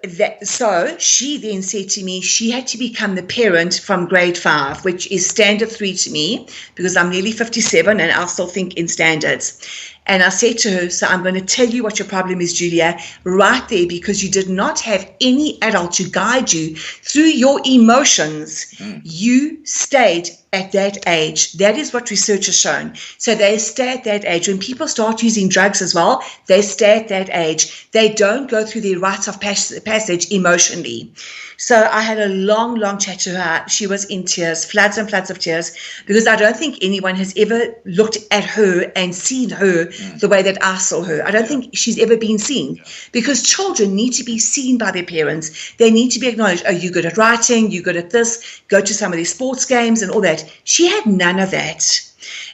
Speaker 3: she then said to me she had to become the parent from grade 5, which is standard 3 to me because I'm nearly 57 and I still think in standards. And I said to her, so I'm going to tell you what your problem is, Julia, right there, because you did not have any adult to guide you through your emotions. You stayed at that age. That is what research has shown. So they stay at that age. When people start using drugs as well, they stay at that age. They don't go through the rites of passage emotionally. So I had a long, long chat to her. She was in tears, floods and floods of tears, because I don't think anyone has ever looked at her and seen her the way that I saw her. I don't think she's ever been seen, because children need to be seen by their parents. They need to be acknowledged. Oh, you're good at writing, you're good at this, go to some of these sports games and all that. She had none of that.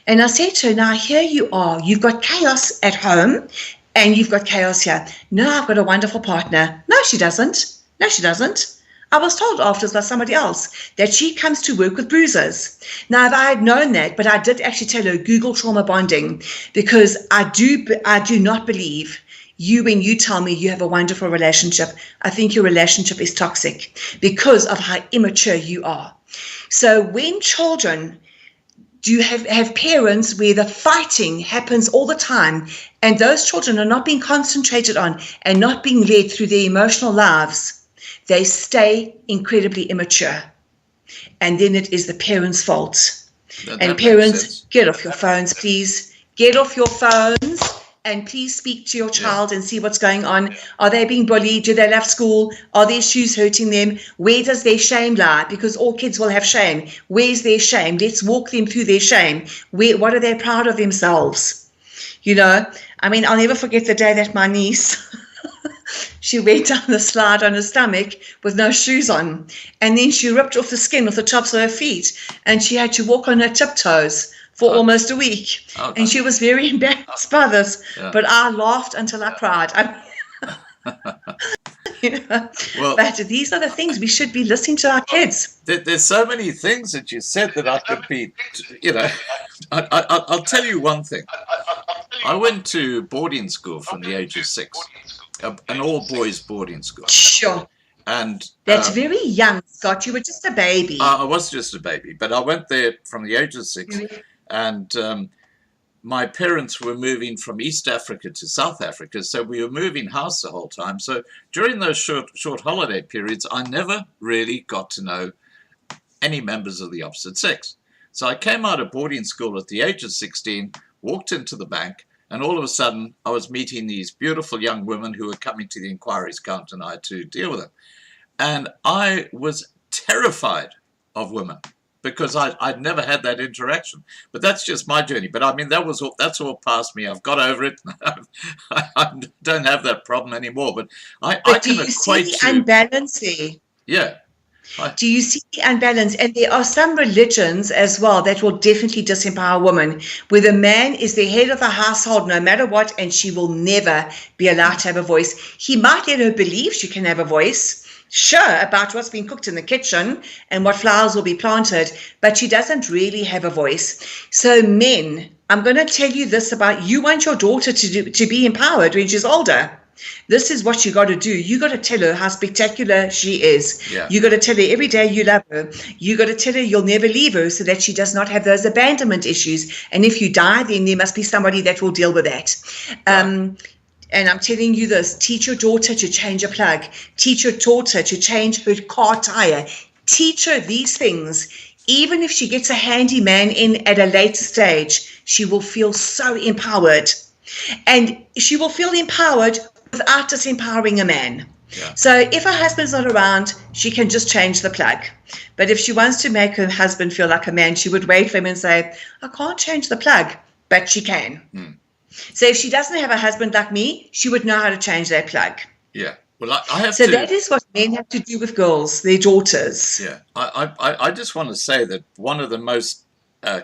Speaker 3: And I said to her, now here you are. You've got chaos at home and you've got chaos here. No, I've got a wonderful partner. No, she doesn't. No, she doesn't. I was told afterwards by somebody else that she comes to work with bruisers. Now, if I had known that, but I did actually tell her, Google trauma bonding, because I do not believe you when you tell me you have a wonderful relationship. I think your relationship is toxic because of how immature you are. So when children do have parents where the fighting happens all the time, and those children are not being concentrated on and not being led through their emotional lives, they stay incredibly immature. And then it is the parents' fault. And parents, get off your phones, please. Get off your phones and please speak to your child and see what's going on. Are they being bullied? Do they love school? Are their shoes hurting them? Where does their shame lie? Because all kids will have shame. Where's their shame? Let's walk them through their shame. What are they proud of themselves? You know, I mean, I'll never forget the day that my niece... she went down the slide on her stomach with no shoes on. And then she ripped off the skin off the tops of her feet. And she had to walk on her tiptoes for almost a week. Okay. And she was very embarrassed by this. Yeah. But I laughed until I cried. You know? Well, but these are the things we should be listening to our kids.
Speaker 1: There's so many things that you said that I could be, you know, I'll tell you one thing. I went to boarding school from the age of 6. An all-boys boarding school.
Speaker 3: Sure.
Speaker 1: And
Speaker 3: that's very young, Scott. You were just a baby.
Speaker 1: I was just a baby, but I went there from the age of 6. And my parents were moving from East Africa to South Africa, so we were moving house the whole time. So during those short holiday periods, I never really got to know any members of the opposite sex. So I came out of boarding school at the age of 16, walked into the bank, and all of a sudden, I was meeting these beautiful young women who were coming to the inquiries counter and I had to deal with them. And I was terrified of women because I'd never had that interaction. But that's just my journey. But I mean, that's all past me. I've got over it. I don't have that problem anymore. But I can equate to...
Speaker 3: the unbalance there?
Speaker 1: Yeah.
Speaker 3: Do you see the unbalance? And there are some religions as well that will definitely disempower women, where the man is the head of the household no matter what, and she will never be allowed to have a voice. He might let her believe she can have a voice, sure about what's being cooked in the kitchen and what flowers will be planted, but she doesn't really have a voice. So men, I'm going to tell you this about, you want your daughter to be empowered when she's older. This is what you got to do. You got to tell her how spectacular she is.
Speaker 1: Yeah.
Speaker 3: You got to tell her every day you love her. You got to tell her you'll never leave her so that she does not have those abandonment issues. And if you die, then there must be somebody that will deal with that.
Speaker 1: Right.
Speaker 3: And I'm telling you this, teach your daughter to change a plug. Teach your daughter to change her car tire. Teach her these things. Even if she gets a handyman in at a later stage, she will feel so empowered. And she will feel empowered without disempowering a man.
Speaker 1: Yeah.
Speaker 3: So if her husband's not around, she can just change the plug. But if she wants to make her husband feel like a man, she would wait for him and say, I can't change the plug, but she can. So if she doesn't have a husband like me, she would know how to change that plug.
Speaker 1: Yeah. Well, I have
Speaker 3: So
Speaker 1: to.
Speaker 3: that is what men have to do with girls, their daughters.
Speaker 1: Yeah. I just want to say that one of the most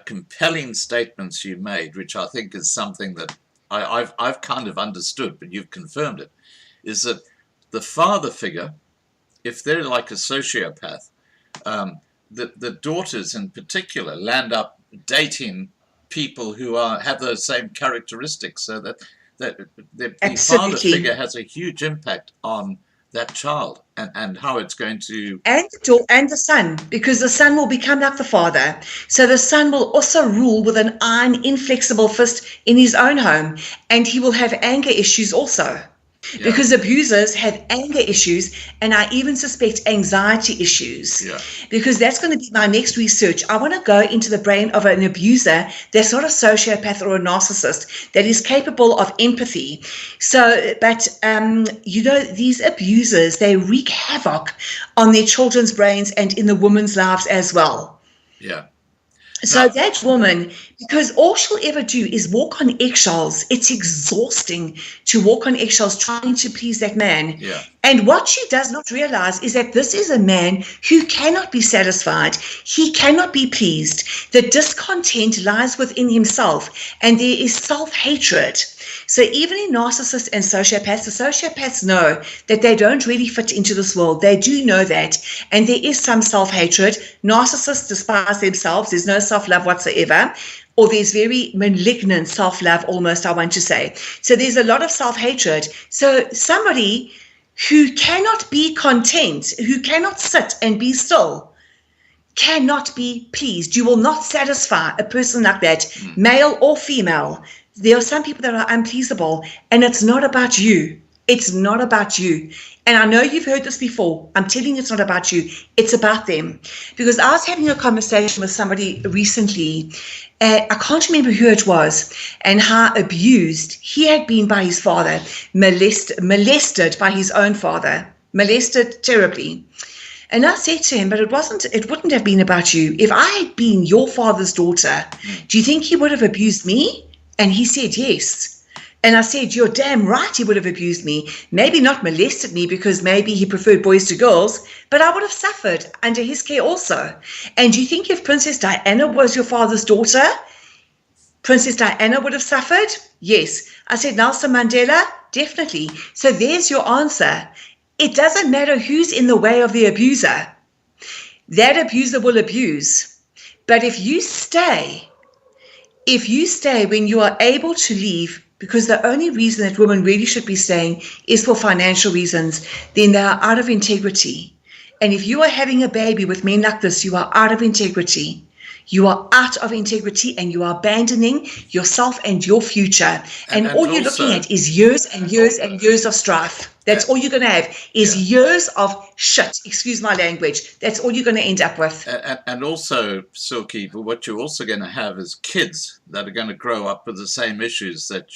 Speaker 1: compelling statements you made, which I think is something that I've kind of understood, but you've confirmed it, is that the father figure, if they're like a sociopath, the daughters in particular land up dating people who have those same characteristics, so that the father figure has a huge impact on that child and how it's going to...
Speaker 3: And the son, because the son will become like the father. So the son will also rule with an iron, inflexible fist in his own home, and he will have anger issues also. Yeah. Because abusers have anger issues, and I even suspect anxiety issues.
Speaker 1: Yeah.
Speaker 3: Because that's going to be my next research. I want to go into the brain of an abuser that's not a sociopath or a narcissist, that is capable of empathy. So, but, these abusers, they wreak havoc on their children's brains and in the women's lives as well.
Speaker 1: Yeah.
Speaker 3: So that woman, because all she'll ever do is walk on eggshells. It's exhausting to walk on eggshells trying to please that man.
Speaker 1: Yeah.
Speaker 3: And what she does not realize is that this is a man who cannot be satisfied. He cannot be pleased. The discontent lies within himself, and there is self-hatred. So even in narcissists and sociopaths, the sociopaths know that they don't really fit into this world. They do know that. And there is some self-hatred. Narcissists despise themselves. There's no self-love whatsoever. Or there's very malignant self-love almost, I want to say. So there's a lot of self-hatred. So somebody who cannot be content, who cannot sit and be still, cannot be pleased. You will not satisfy a person like that, male or female. There are some people that are unpleasable, and it's not about you. It's not about you. And I know you've heard this before. I'm telling you it's not about you. It's about them. Because I was having a conversation with somebody recently. I can't remember who it was and how abused he had been by his father, molested by his own father, molested terribly. And I said to him, but it wouldn't have been about you. If I had been your father's daughter, do you think he would have abused me? And he said, yes. And I said, you're damn right he would have abused me. Maybe not molested me because maybe he preferred boys to girls, but I would have suffered under his care also. And do you think if Princess Diana was your father's daughter, Princess Diana would have suffered? Yes. I said, Nelson Mandela, definitely. So there's your answer. It doesn't matter who's in the way of the abuser. That abuser will abuse. But if you stay when you are able to leave, because the only reason that women really should be staying is for financial reasons, then they are out of integrity. And if you are having a baby with men like this, you are out of integrity. You are out of integrity, and you are abandoning yourself and your future. And all you're looking at is years and years and years of strife. That's all you're going to have is years of shit. Excuse my language. That's all you're going to end up with.
Speaker 1: And also, Silke, what you're also going to have is kids that are going to grow up with the same issues that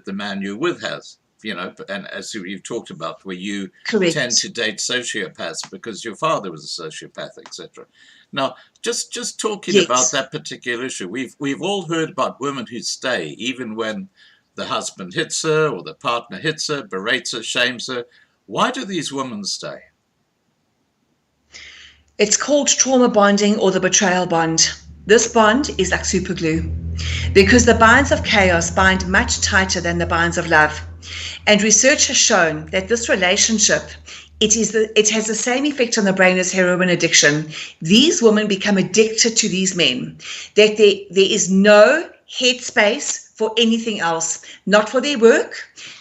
Speaker 1: the man you're with has. You know, and as you've talked about, where you tend to date sociopaths because your father was a sociopath, etc. Now, just talking about that particular issue, we've all heard about women who stay even when the husband hits her or the partner hits her, berates her, shames her. Why do these women stay?
Speaker 3: It's called trauma bonding or the betrayal bond. This bond is like super glue, because the binds of chaos bind much tighter than the binds of love. And research has shown that this relationship, it has the same effect on the brain as heroin addiction. These women become addicted to these men, that there is no headspace for anything else, not for their work,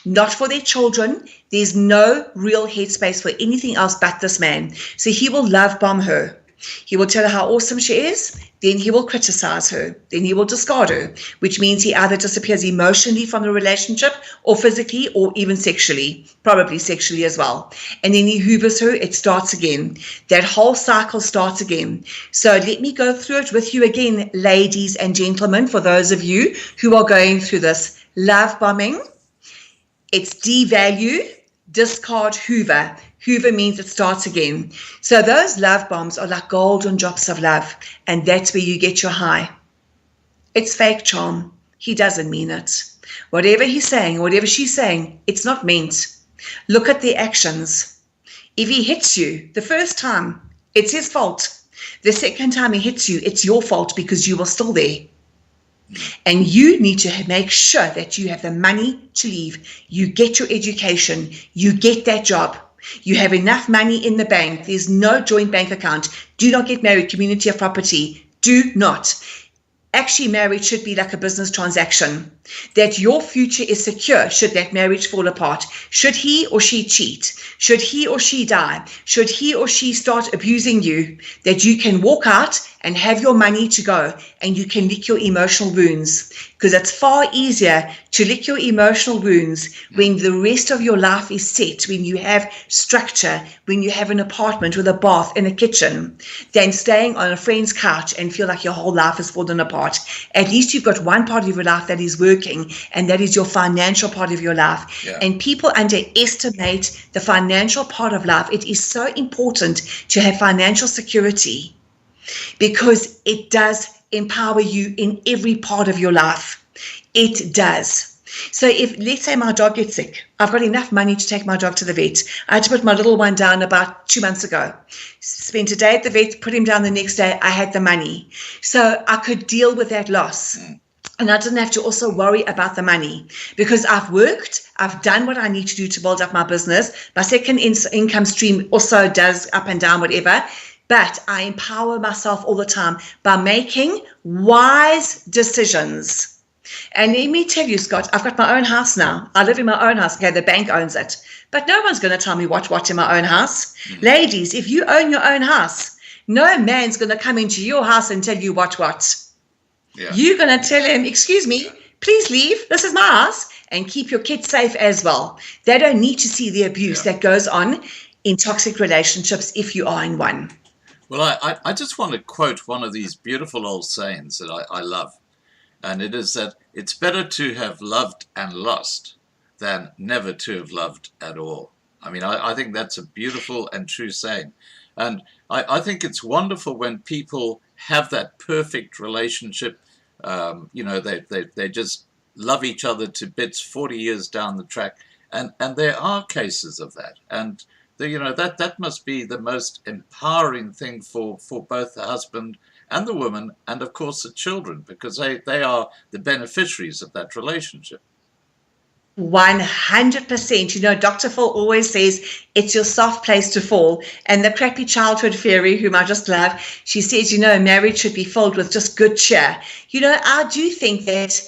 Speaker 3: not for their children. There's no real headspace for anything else but this man. So he will love bomb her. He will tell her how awesome she is, then he will criticize her, then he will discard her, which means he either disappears emotionally from the relationship or physically or even sexually, probably sexually as well. And then he hoovers her, it starts again. That whole cycle starts again. So let me go through it with you again, ladies and gentlemen, for those of you who are going through this. Love bombing, it's devalue, discard, hoover. Hoover means it starts again. So those love bombs are like golden drops of love, and that's where you get your high. It's fake charm. He doesn't mean it. Whatever he's saying, whatever she's saying, it's not meant. Look at the actions. If he hits you the first time, it's his fault. The second time he hits you, it's your fault because you were still there. And you need to make sure that you have the money to leave. You get your education. You get that job. You have enough money in the bank. There's no joint bank account. Do not get married. Community of property. Do not. Actually, marriage should be like a business transaction, that your future is secure should that marriage fall apart. Should he or she cheat? Should he or she die? Should he or she start abusing you? That you can walk out and have your money to go, and you can lick your emotional wounds, because it's far easier to lick your emotional wounds when the rest of your life is set, when you have structure, when you have an apartment with a bath and a kitchen, than staying on a friend's couch and feel like your whole life has fallen apart. At least you've got one part of your life that is working, and that is your financial part of your life.
Speaker 1: Yeah.
Speaker 3: And people underestimate the financial part of life. It is so important to have financial security, because it does empower you in every part of your life. It does. So if, let's say my dog gets sick, I've got enough money to take my dog to the vet. I had to put my little one down about 2 months ago. Spent a day at the vet, put him down the next day. I had the money. So I could deal with that loss. And I didn't have to also worry about the money, because I've worked, I've done what I need to do to build up my business. My second income stream also does up and down, whatever. But I empower myself all the time by making wise decisions. And let me tell you, Scott, I've got my own house now. I live in my own house. Okay, the bank owns it. But no one's going to tell me what in my own house. Ladies, if you own your own house, no man's going to come into your house and tell you what. Yeah. You're going to tell him, excuse me, please leave. This is my house. And keep your kids safe as well. They don't need to see the abuse that goes on in toxic relationships if you are in one.
Speaker 1: Well, I just want to quote one of these beautiful old sayings that I love. And it is that it's better to have loved and lost than never to have loved at all. I mean, I think that's a beautiful and true saying. And I think it's wonderful when people have that perfect relationship. They just love each other to bits 40 years down the track. And there are cases of that. And that must be the most empowering thing for both the husband and the woman, and of course the children, because they are the beneficiaries of that relationship.
Speaker 3: 100%. Dr. Phil always says it's your soft place to fall. And the crappy childhood fairy, whom I just love, she says, marriage should be filled with just good cheer. I do think that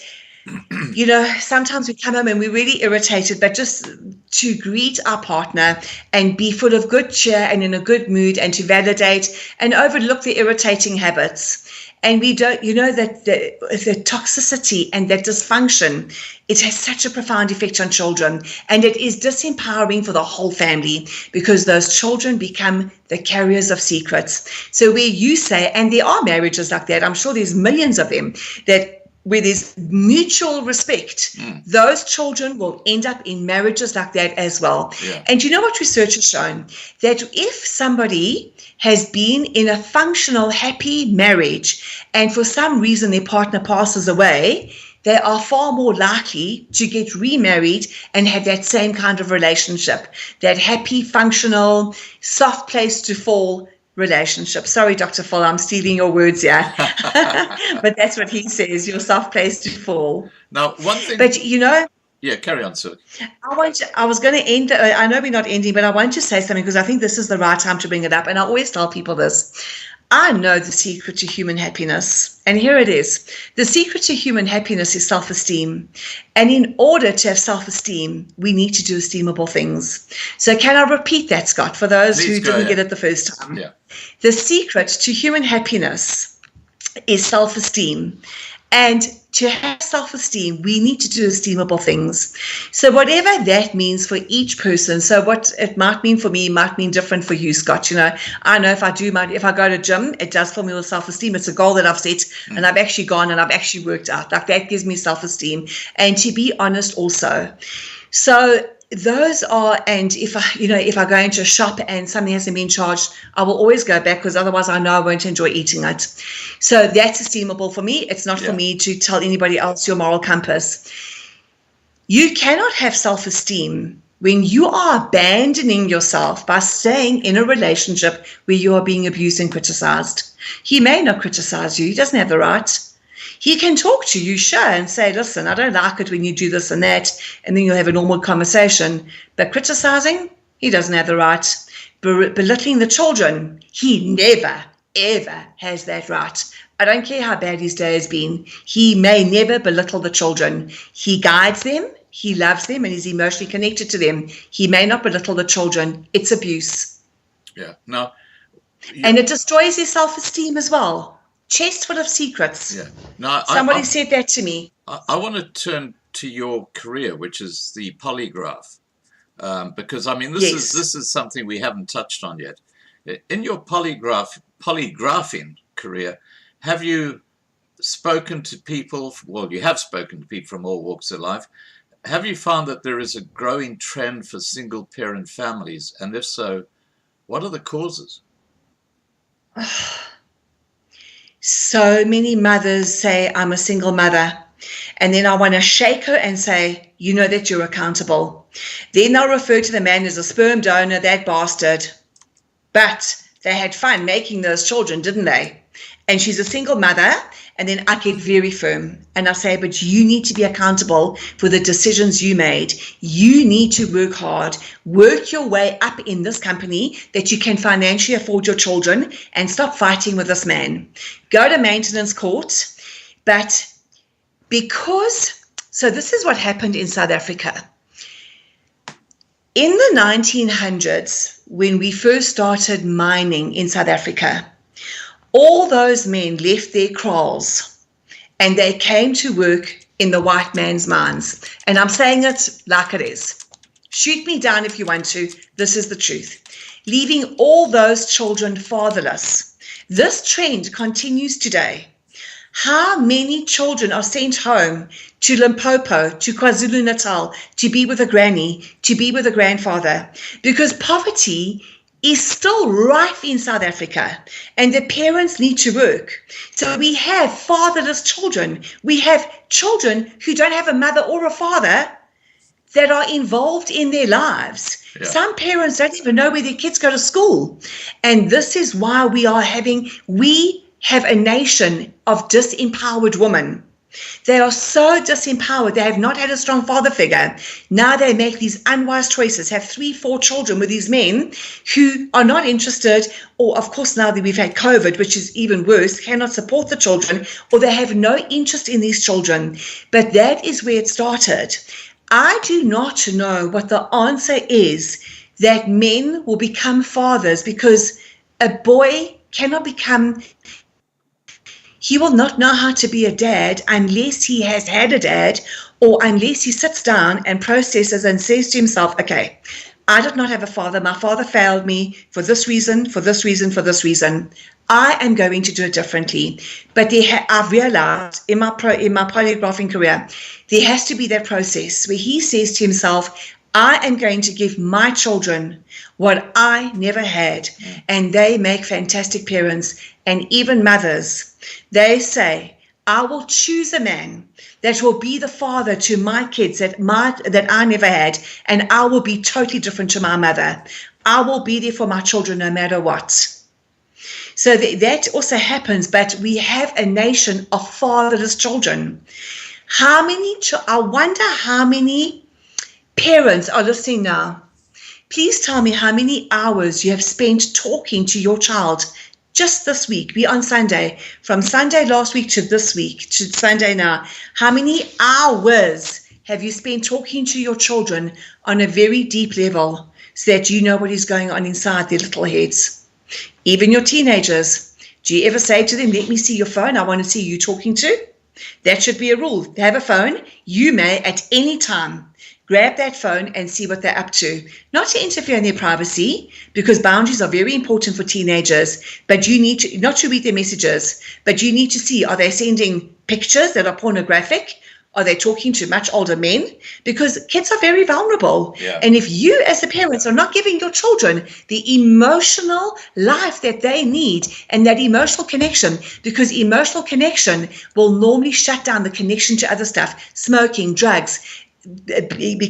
Speaker 3: sometimes we come home and we're really irritated, but just to greet our partner and be full of good cheer and in a good mood, and to validate and overlook the irritating habits. And we don't, that the toxicity and that dysfunction, it has such a profound effect on children. And it is disempowering for the whole family, because those children become the carriers of secrets. So where you say, and there are marriages like that, I'm sure there's millions of them, that where there's mutual respect, those children will end up in marriages like that as well. Yeah. And you know what research has shown? That if somebody has been in a functional, happy marriage, and for some reason their partner passes away, they are far more likely to get remarried and have that same kind of relationship, that happy, functional, soft place to fall relationship. Sorry, Dr. Phil, I'm stealing your words here. But that's what he says, your soft place to fall.
Speaker 1: Now, one thing...
Speaker 3: But, you know...
Speaker 1: Yeah, carry on, sir.
Speaker 3: I was going to end, I know we're not ending, but I want to say something because I think this is the right time to bring it up. And I always tell people this. I know the secret to human happiness. And here it is. The secret to human happiness is self-esteem. And in order to have self-esteem, we need to do esteemable things. So can I repeat that, Scott, for those who didn't get it the first time?
Speaker 1: Yeah.
Speaker 3: The secret to human happiness is self-esteem. And to have self-esteem, we need to do esteemable things. So whatever that means for each person, so what it might mean for me might mean different for you, Scott. You know, I know if I go to gym, it does for me with self-esteem. It's a goal that I've set and I've actually gone and I've actually worked out. Like that gives me self-esteem. And to be honest also. So those are, and if I go into a shop and something hasn't been charged, I will always go back because otherwise I know I won't enjoy eating it. So that's esteemable for me. It's not for me to tell anybody else your moral compass. You cannot have self-esteem when you are abandoning yourself by staying in a relationship where you are being abused and criticized. He may not criticize you. He doesn't have the right. He can talk to you, sure, and say, listen, I don't like it when you do this and that, and then you'll have a normal conversation. But criticizing, he doesn't have the right. Belittling the children, he never, ever has that right. I don't care how bad his day has been. He may never belittle the children. He guides them, he loves them, and is emotionally connected to them. He may not belittle the children. It's abuse.
Speaker 1: Yeah. Now,
Speaker 3: and it destroys his self-esteem as well. Chest full of secrets.
Speaker 1: Yeah. Now,
Speaker 3: somebody said that to me.
Speaker 1: I want to turn to your career, which is the polygraph, because I mean this is something we haven't touched on yet. In your polygraphing career, have you spoken to people? Well, you have spoken to people from all walks of life. Have you found that there is a growing trend for single-parent families, and if so, what are the causes?
Speaker 3: So many mothers say, I'm a single mother. And then I want to shake her and say, you know that you're accountable. Then they'll refer to the man as a sperm donor, that bastard. But they had fun making those children, didn't they? And she's a single mother. And then I get very firm and I say, but you need to be accountable for the decisions you made. You need to work hard, work your way up in this company that you can financially afford your children and stop fighting with this man. Go to maintenance court. But so this is what happened in South Africa. In the 1900s, when we first started mining in South Africa, all those men left their kraals and they came to work in the white man's mines. And I'm saying it like it is. Shoot me down if you want to. This is the truth. Leaving all those children fatherless. This trend continues today. How many children are sent home to Limpopo, to KwaZulu-Natal, to be with a granny, to be with a grandfather? Because poverty is still rife in South Africa and the parents need to work. So we have fatherless children. We have children who don't have a mother or a father that are involved in their lives. Yeah. Some parents don't even know where their kids go to school. And this is why we have a nation of disempowered women. They are so disempowered. They have not had a strong father figure. Now they make these unwise choices, have 3-4 children with these men who are not interested, or of course now that we've had COVID, which is even worse, cannot support the children, or they have no interest in these children. But that is where it started. I do not know what the answer is that men will become fathers, because a boy cannot become... He will not know how to be a dad unless he has had a dad, or unless he sits down and processes and says to himself, okay, I did not have a father. My father failed me for this reason, for this reason, for this reason. I am going to do it differently. But I've realized in my polygraphing career, there has to be that process where he says to himself, I am going to give my children what I never had. And they make fantastic parents and even mothers. They say, I will choose a man that will be the father to my kids that I never had, and I will be totally different to my mother. I will be there for my children no matter what. So that also happens, but we have a nation of fatherless children. I wonder how many parents are listening now. Please tell me how many hours you have spent talking to your child just this week. We're on Sunday. From Sunday last week to this week, to Sunday now. How many hours have you spent talking to your children on a very deep level so that you know what is going on inside their little heads? Even your teenagers. Do you ever say to them, let me see your phone, I want to see you talking to? That should be a rule. They have a phone. You may at any time grab that phone and see what they're up to. Not to interfere in their privacy, because boundaries are very important for teenagers, but you need to, not to read their messages, but you need to see, are they sending pictures that are pornographic? Are they talking to much older men? Because kids are very vulnerable.
Speaker 1: Yeah.
Speaker 3: And if you as the parents are not giving your children the emotional life that they need and that emotional connection, because emotional connection will normally shut down the connection to other stuff, smoking, drugs,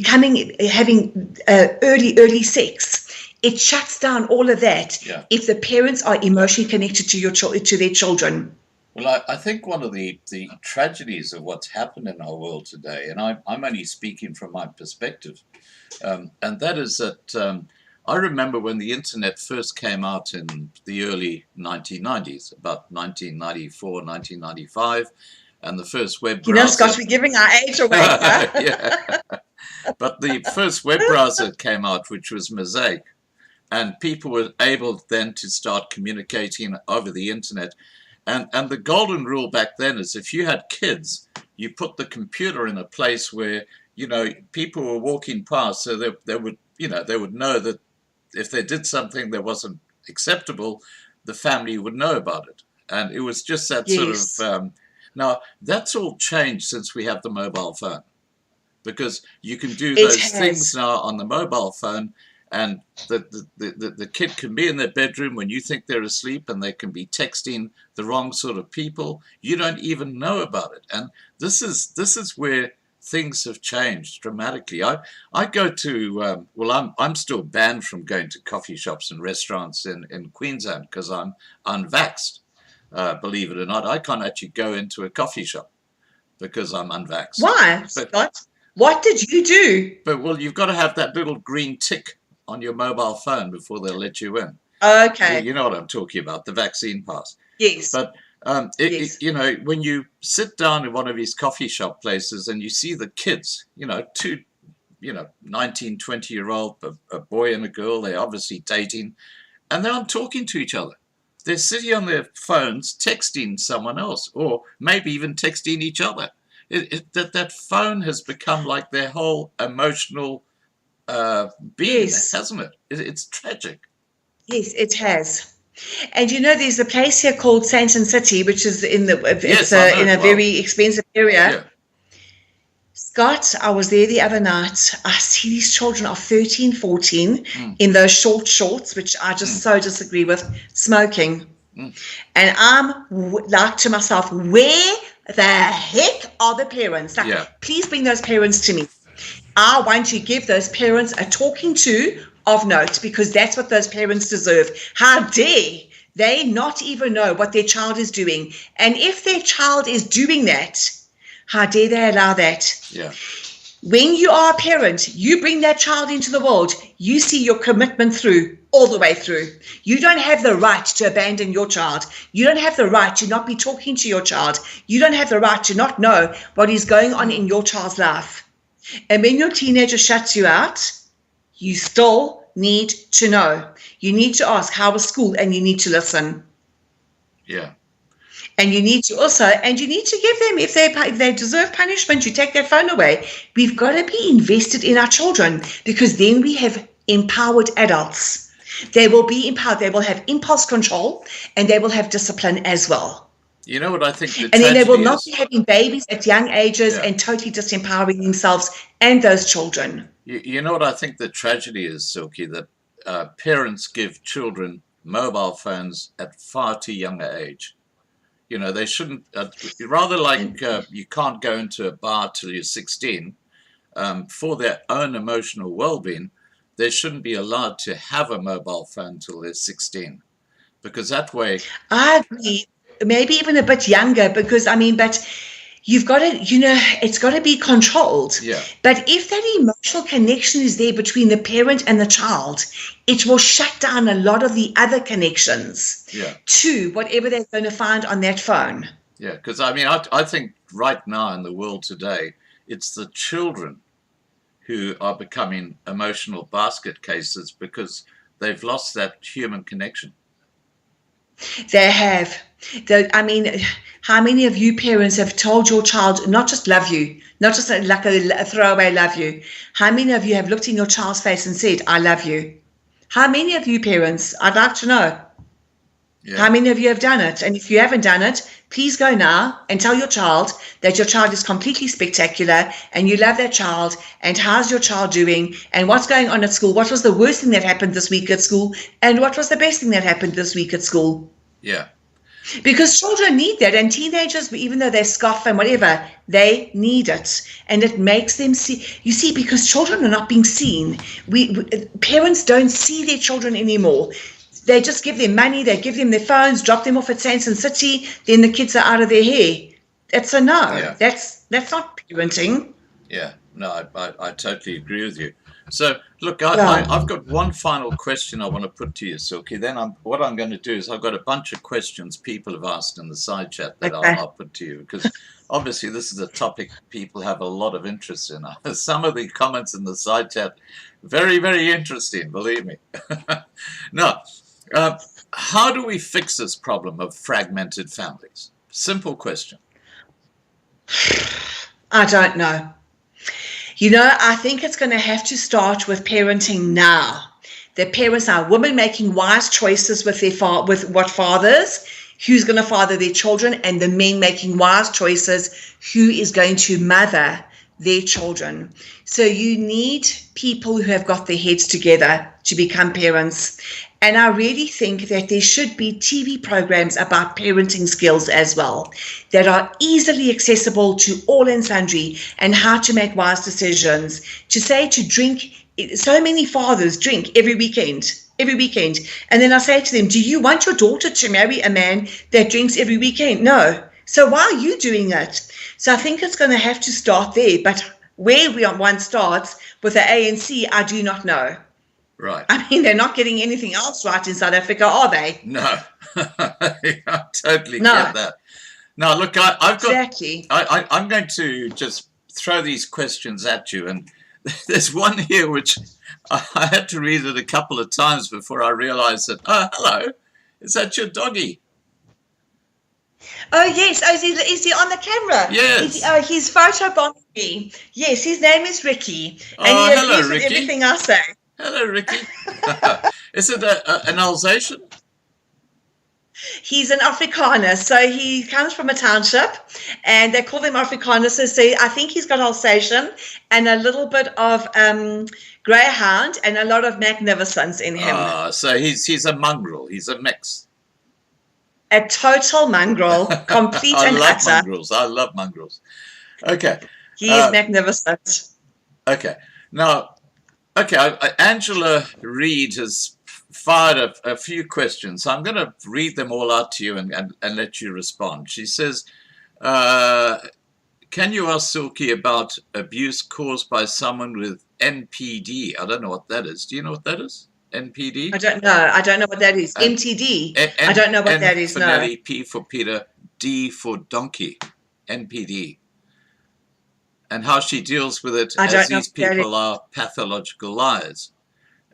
Speaker 3: having early sex. It shuts down all of that if the parents are emotionally connected to their children.
Speaker 1: Well, I think one of the tragedies of what's happened in our world today, and I'm only speaking from my perspective, and that is that I remember when the internet first came out in the early 1990s, about 1994, 1995, and the first web browser.
Speaker 3: You know, Scott, we're giving our age away.
Speaker 1: Yeah. But the first web browser came out, which was Mosaic, and people were able then to start communicating over the internet. And the golden rule back then is if you had kids, you put the computer in a place where, you know, people were walking past, so they would know that if they did something that wasn't acceptable, the family would know about it. And it was just that sort of, now that's all changed since we have the mobile phone, because you can do those things now on the mobile phone. And the kid can be in their bedroom when you think they're asleep, and they can be texting the wrong sort of people. You don't even know about it. And this is where things have changed dramatically. I go to I'm still banned from going to coffee shops and restaurants in Queensland because I'm unvaxxed. Believe it or not, I can't actually go into a coffee shop because I'm unvaxxed.
Speaker 3: Why, Scott? What did you do?
Speaker 1: But you've got to have that little green tick on your mobile phone before they'll let you in.
Speaker 3: Okay.
Speaker 1: You know what I'm talking about, the vaccine pass.
Speaker 3: Yes.
Speaker 1: But, you know, when you sit down in one of these coffee shop places and you see the kids, you know, 19, 20-year-old, a boy and a girl, they're obviously dating, and they're not talking to each other. They're sitting on their phones texting someone else, or maybe even texting each other. That phone has become like their whole emotional being, hasn't it? It's tragic.
Speaker 3: Yes, it has. And you know, there's a place here called Santon City, which is in a very expensive area.
Speaker 1: Yeah.
Speaker 3: Scott, I was there the other night. I see these children of 13, 14 in those short shorts, which I just so disagree with, smoking. And I'm like to myself, where the heck are the parents? Like, please bring those parents to me. I want to give those parents a talking to of note, because that's what those parents deserve. How dare they not even know what their child is doing? And if their child is doing that, how dare they allow that?
Speaker 1: Yeah.
Speaker 3: When you are a parent, you bring that child into the world, you see your commitment through, all the way through. You don't have the right to abandon your child. You don't have the right to not be talking to your child. You don't have the right to not know what is going on in your child's life. And when your teenager shuts you out, you still need to know. You need to ask, how was school? And you need to listen.
Speaker 1: Yeah.
Speaker 3: And you need to give them, if they deserve punishment, you take their phone away. We've got to be invested in our children, because then we have empowered adults. They will be empowered. They will have impulse control, and they will have discipline as well.
Speaker 1: You know what I think?
Speaker 3: And then they will not be having babies at young ages and totally disempowering themselves and those children.
Speaker 1: You know what I think the tragedy is, Silke, that parents give children mobile phones at far too young an age. You know, they shouldn't, rather like you can't go into a bar till you're 16, for their own emotional well-being, they shouldn't be allowed to have a mobile phone till they're 16. Because that way,
Speaker 3: I agree. Maybe even a bit younger, because but you've got to, it's got to be controlled.
Speaker 1: yeah,
Speaker 3: But if that emotional connection is there between the parent and the child, it will shut down a lot of the other connections
Speaker 1: yeah,
Speaker 3: to whatever they're going to find on that phone.
Speaker 1: yeah. Because I think right now in the world today, it's the children who are becoming emotional basket cases because they've lost that human connection.
Speaker 3: They have. How many of you parents have told your child not just love you, not just like a throwaway love you? How many of you have looked in your child's face and said, I love you? How many of you parents? I'd like to know.
Speaker 1: Yeah.
Speaker 3: How many of you have done it? And if you haven't done it, please go now and tell your child that your child is completely spectacular and you love that child, and how's your child doing and what's going on at school. What was the worst thing that happened this week at school and what was the best thing that happened this week at school?
Speaker 1: Yeah.
Speaker 3: Because children need that, and teenagers, even though they scoff and whatever, they need it, and it makes them see. You see, because children are not being seen, parents don't see their children anymore. They just give them money, they give them their phones, drop them off at Sanson City, then the kids are out of their hair. It's a no.
Speaker 1: Yeah.
Speaker 3: That's not parenting.
Speaker 1: Yeah, no, I totally agree with you. So, look, I've got one final question I want to put to you, Silke. Then what I'm going to do is I've got a bunch of questions people have asked in the side chat that I'll put to you, because obviously this is a topic people have a lot of interest in. Some of the comments in the side chat, very, very interesting, believe me. Now, how do we fix this problem of fragmented families? Simple question.
Speaker 3: I don't know. I think it's going to have to start with parenting now. The parents are women making wise choices with with what fathers, who's going to father their children, and the men making wise choices, who is going to mother their children. So you need people who have got their heads together to become parents. And I really think that there should be TV programs about parenting skills as well, that are easily accessible to all and sundry, and how to make wise decisions. To drink, so many fathers drink every weekend. And then I say to them, do you want your daughter to marry a man that drinks every weekend? No. So why are you doing it? So I think it's going to have to start there. But where one starts with the ANC, I do not know.
Speaker 1: Right.
Speaker 3: They're not getting anything else right in South Africa, are they?
Speaker 1: No. I totally get that. Now, look, I've got...
Speaker 3: Exactly.
Speaker 1: I'm going to just throw these questions at you. And there's one here which I had to read it a couple of times before I realized that, hello, is that your doggy?
Speaker 3: Oh, yes. Oh, is he on the camera?
Speaker 1: Yes.
Speaker 3: He's photobombing me. Yes, his name is Ricky. And
Speaker 1: he
Speaker 3: agrees
Speaker 1: hello,
Speaker 3: with
Speaker 1: Ricky.
Speaker 3: everything I say.
Speaker 1: Hello, Ricky. Is it an Alsatian?
Speaker 3: He's an Afrikaner, so he comes from a township, and they call him Afrikaner. So I think he's got Alsatian and a little bit of greyhound and a lot of magnificence in him.
Speaker 1: So he's a mongrel. He's a mix.
Speaker 3: A total mongrel, complete and utter.
Speaker 1: I love mongrels. Okay.
Speaker 3: He is magnificent.
Speaker 1: Okay. Now, Angela Reed has fired a few questions. So I'm going to read them all out to you and let you respond. She says, can you ask Silke about abuse caused by someone with NPD? I don't know what that is. Do you know what that is? NPD?
Speaker 3: I don't know. I don't know what that is. MTD. I don't know what that is. No.
Speaker 1: P for Peter, D for donkey. NPD. And how she deals with it as these people are pathological liars.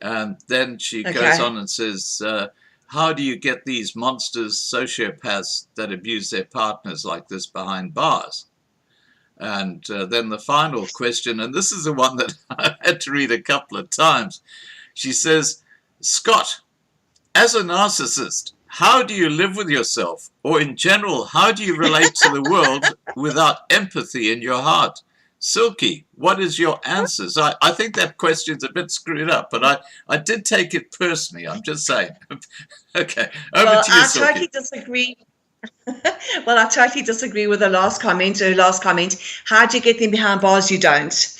Speaker 1: And then she goes on and says, how do you get these monsters, sociopaths that abuse their partners like this behind bars? And then the final question, and this is the one that I had to read a couple of times. She says, Scott, as a narcissist, how do you live with yourself? Or in general, how do you relate to the world without empathy in your heart? Silke, what is your answers? I think that question's a bit screwed up, but I did take it personally. I'm just saying. Okay, over to you, Silke.
Speaker 3: I totally disagree. Well, I totally disagree with the last comment. How do you get them behind bars? You don't.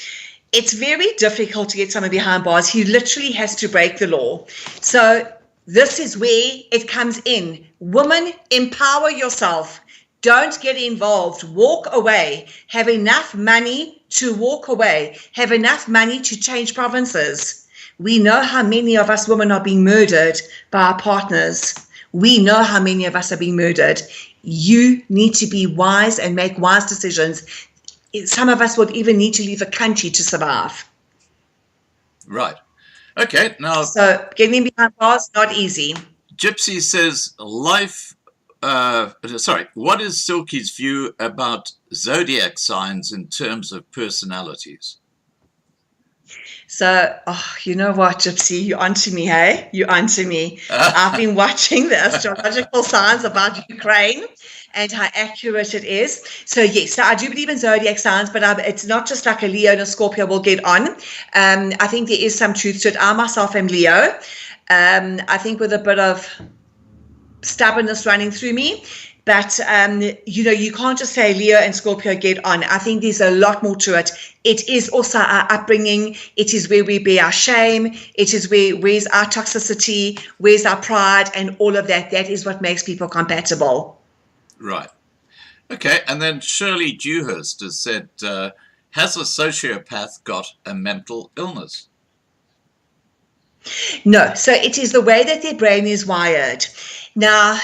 Speaker 3: It's very difficult to get someone behind bars. He literally has to break the law. So This is where it comes in. Women, empower yourself. Don't get involved. Walk away. Have enough money to walk away. Have enough money to change provinces. We know how many of us women are being murdered by our partners. We know how many of us are being murdered. You need to be wise and make wise decisions. Some of us would even need to leave a country to survive.
Speaker 1: Right. Okay. Now,
Speaker 3: so getting behind bars, not easy.
Speaker 1: Gypsy says, what is Silke's view about zodiac signs in terms of personalities?
Speaker 3: So, you know what, Gypsy, you're onto me, hey? You're onto me. I've been watching the astrological signs about Ukraine and how accurate it is. So, yes, so I do believe in zodiac signs, but it's not just like a Leo and a Scorpio will get on. I think there is some truth to it. I myself am Leo. I think with a bit of stubbornness running through me. But, you can't just say Leo and Scorpio get on. I think there's a lot more to it. It is also our upbringing. It is where we bear our shame. It is where's our toxicity, where's our pride, and all of that. That is what makes people compatible.
Speaker 1: Right. Okay. And then Shirley Dewhurst has said, has a sociopath got a mental illness?
Speaker 3: No. So it is the way that their brain is wired. Now,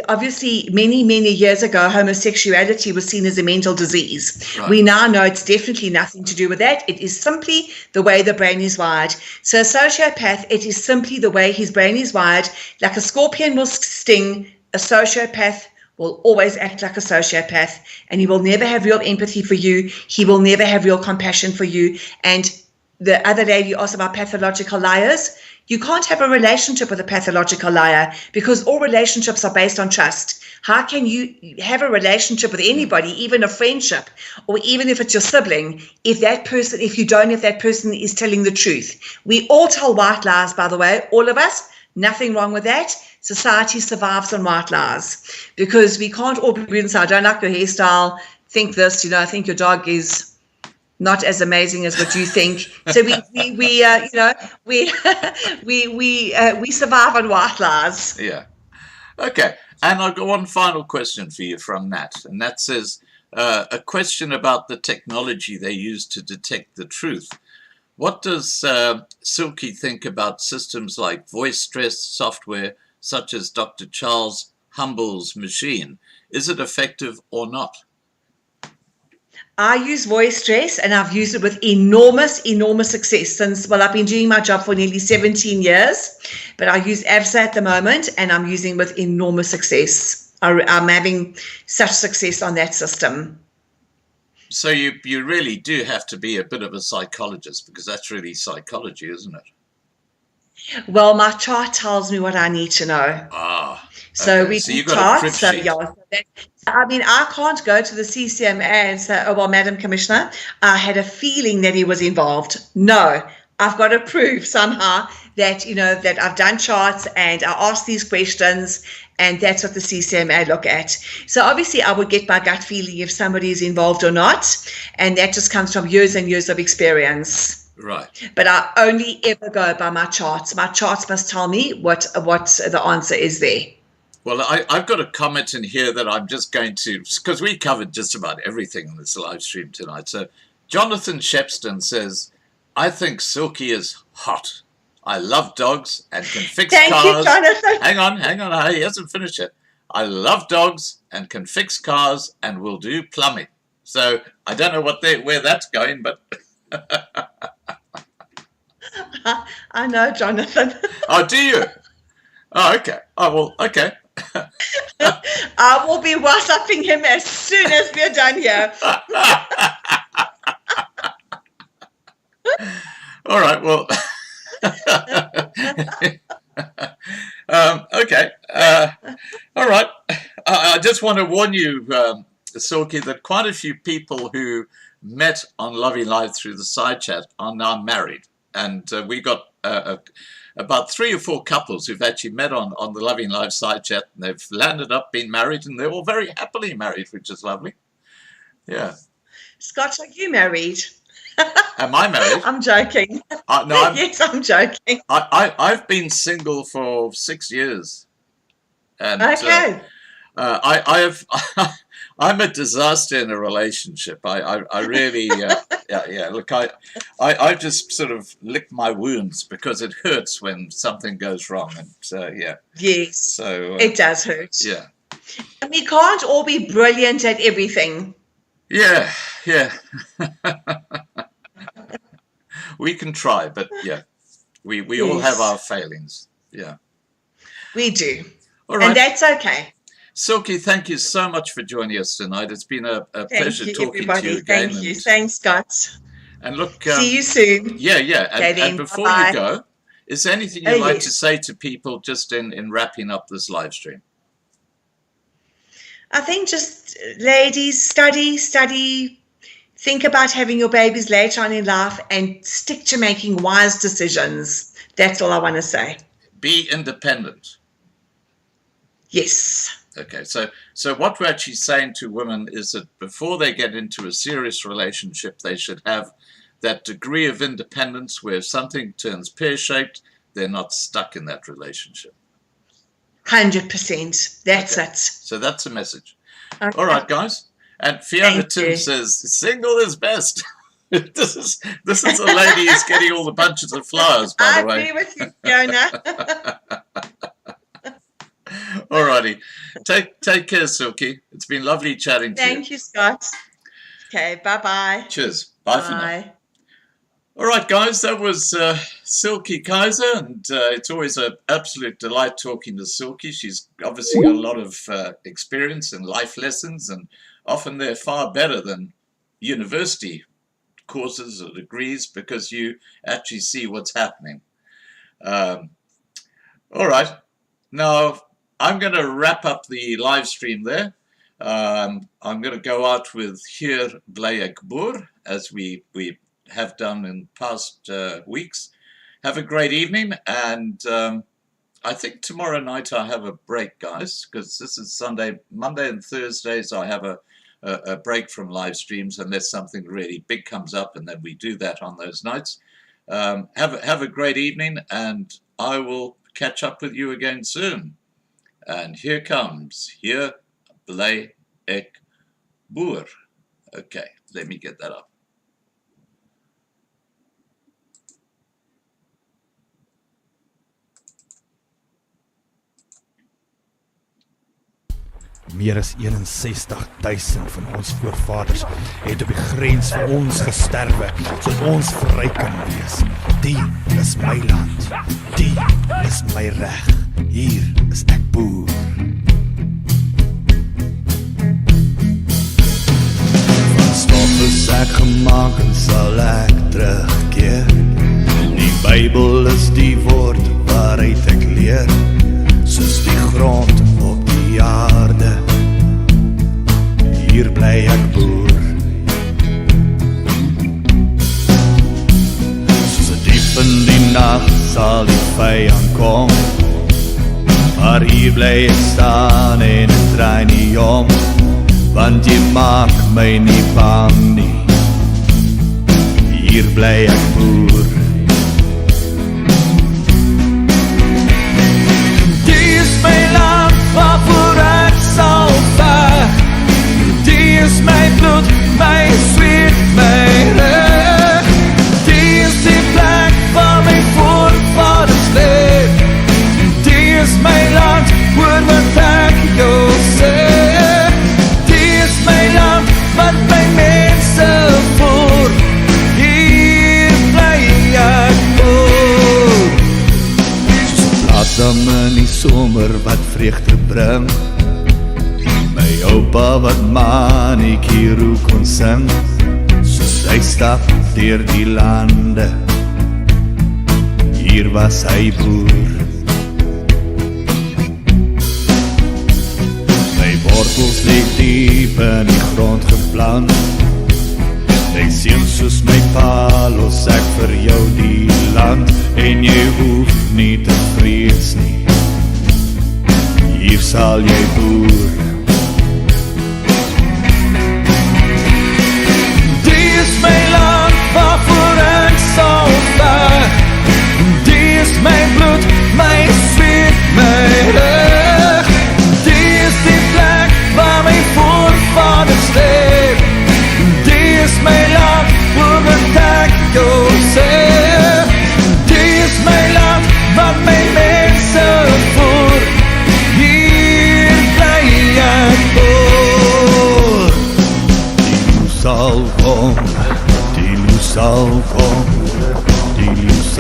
Speaker 3: obviously many, many years ago, homosexuality was seen as a mental disease. Right. We now know it's definitely nothing to do with that. It is simply the way the brain is wired. So a sociopath, it is simply the way his brain is wired. Like a scorpion will sting, a sociopath will always act like a sociopath, and he will never have real empathy for you. He will never have real compassion for you. And the other lady asked about pathological liars. You can't have a relationship with a pathological liar because all relationships are based on trust. How can you have a relationship with anybody, even a friendship, or even if it's your sibling, if you don't know if that person is telling the truth? We all tell white lies, by the way, all of us. Nothing wrong with that. Society survives on white lies because we can't all be rude and say, I don't like your hairstyle, think this, I think your dog is not as amazing as what you think. So we survive on white lies.
Speaker 1: Yeah. Okay. And I've got one final question for you from Nat, and that says a question about the technology they use to detect the truth. What does Silke think about systems like voice stress software, such as Dr. Charles Humble's machine? Is it effective or not?
Speaker 3: I use voice stress, and I've used it with enormous success since, I've been doing my job for nearly 17 years, but I use AVSA at the moment, and I'm using with enormous success. I'm having such success on that system.
Speaker 1: So you really do have to be a bit of a psychologist, because that's really psychology, isn't it?
Speaker 3: Well, my chart tells me what I need to know. So we do charts. So I can't go to the CCMA and say, oh, well, Madam Commissioner, I had a feeling that he was involved. No, I've got to prove somehow that, that I've done charts and I asked these questions, and that's what the CCMA look at. So obviously I would get my gut feeling if somebody is involved or not, and that just comes from years and years of experience.
Speaker 1: Right.
Speaker 3: But I only ever go by my charts. My charts must tell me what the answer is there.
Speaker 1: Well, I've got a comment in here that I'm just going to, because we covered just about everything on this live stream tonight. So Jonathan Shepston says, I think Silke is hot. I love dogs and can fix cars.
Speaker 3: Thank you, Jonathan.
Speaker 1: Hang on, he hasn't finished it. I love dogs and can fix cars and will do plumbing. So I don't know where that's going, but...
Speaker 3: I know, Jonathan.
Speaker 1: Oh, do you? Oh, okay. Oh, well, okay.
Speaker 3: I will be WhatsApping him as soon as we're done here.
Speaker 1: All right, well... okay. All right. I just want to warn you, Silke, that quite a few people who met on Loving Life through the side chat are now married. And we got about 3 or 4 couples who've actually met on the Loving Life side chat, and they've landed up being married, and they're all very happily married, which is lovely. Yeah.
Speaker 3: Scott, are you married?
Speaker 1: Am I married?
Speaker 3: I'm joking.
Speaker 1: No,
Speaker 3: Yes, I'm joking.
Speaker 1: I've been single for 6 years, and
Speaker 3: Okay.
Speaker 1: I have. I'm a disaster in a relationship. I really, yeah. Look, I just sort of lick my wounds because it hurts when something goes wrong, and yeah.
Speaker 3: Yes,
Speaker 1: So
Speaker 3: it does hurt.
Speaker 1: yeah,
Speaker 3: And we can't all be brilliant at everything.
Speaker 1: yeah. We can try, but yeah, we all have
Speaker 3: Yes.
Speaker 1: our failings. Yeah.
Speaker 3: We do.
Speaker 1: All right.
Speaker 3: And that's okay.
Speaker 1: Silke, thank you so much for joining us tonight. It's been a
Speaker 3: Thank
Speaker 1: pleasure
Speaker 3: you,
Speaker 1: talking
Speaker 3: everybody.
Speaker 1: to you again.
Speaker 3: Thank you. Thanks, Scott.
Speaker 1: And look,
Speaker 3: See you soon.
Speaker 1: yeah.
Speaker 3: Okay,
Speaker 1: And
Speaker 3: then.
Speaker 1: before
Speaker 3: Bye-bye.
Speaker 1: you go, is there anything
Speaker 3: Oh,
Speaker 1: you'd like
Speaker 3: yes.
Speaker 1: to say to people just in wrapping up this live stream?
Speaker 3: I think just ladies, study, think about having your babies later on in life and stick to making wise decisions. That's all I want to say.
Speaker 1: Be independent.
Speaker 3: Yes.
Speaker 1: Okay, so what we're actually saying to women is that before they get into a serious relationship, they should have that degree of independence where if something turns pear-shaped, they're not stuck in that relationship.
Speaker 3: 100%. That's
Speaker 1: Okay.
Speaker 3: it.
Speaker 1: So that's a message.
Speaker 3: Okay.
Speaker 1: All right, guys. And Fiona
Speaker 3: Thank
Speaker 1: Tim
Speaker 3: you.
Speaker 1: says, single is best. This is a lady who's getting all the bunches of flowers, by
Speaker 3: I
Speaker 1: the way.
Speaker 3: agree with you, Fiona.
Speaker 1: All righty. Take care, Silke. It's been lovely chatting to you.
Speaker 3: Thank you, Scott. Okay, bye-bye.
Speaker 1: Cheers. Bye for now.
Speaker 3: Bye.
Speaker 1: All right, guys, that was Silke Kaiser, and it's always an absolute delight talking to Silke. She's obviously got a lot of experience and life lessons, and often they're far better than university courses or degrees because you actually see what's happening. All right, now I'm going to wrap up the live stream there. I'm going to go out with Hier Bly Ek Boer, as we have done in past weeks. Have a great evening, and I think tomorrow night I have a break, guys, because this is Sunday. Monday and Thursdays I have a break from live streams unless something really big comes up, and then we do that on those nights. Have a great evening, and I will catch up with you again soon. And here comes Hier Bly Ek Boer. Okay, let me get that up.
Speaker 2: Meer as 61,000 van ons voorvaders het op die grens vir ons gesterwe, sodat ons vry kan wees. Die is my land, die is my reg. Hier is ek boer. Van stof is ek gemaak en sal ek terugkeer. Die Bybel is die woord waaruit ek leer, soos die grond op die aarde. Hier bly ek boer. Soos 'n diep in die nag sal die vyand kom, maar hier bly ek staan en ek draai nie om, want jy maak my nie bang nie. Hier bly ek boer. Die is my land waarvoor ek sal veg. Die is my bloed, my sweet, my reg. Die is die plek waar my voorvaders leef. Die is my land, hoor wat ek jou sê. Die is my land, wat my mense voer. Hier bly ek boer. Soos bladam in die somer wat vreugde bring, my oupa wat maniekie roek kon sing, soos hy stap deur die lande. Hier was hy boer. My wortels lê diep in die grond geplant. My seun soos my pa los ek vir jou die land, en jy hoef nie te vrees nie. Hier sal jy boer. Die is my land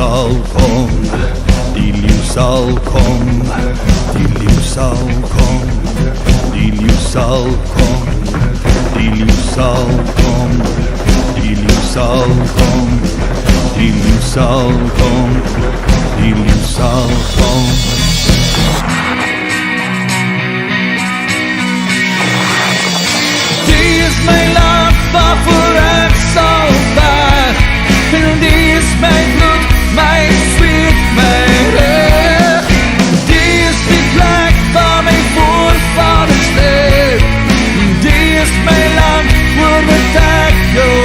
Speaker 2: sal kom, die lief sal kom, die lief sal kom, die lief sal kom, die lief sal kom, die lief sal kom, die lief sal kom, die lief sal kom. Die is my land waarvoor ek sal vaar, en die is my bloed, my sweet, my reg. Die is die plek waar my voorvaders leef, die is my land waar wat ek jou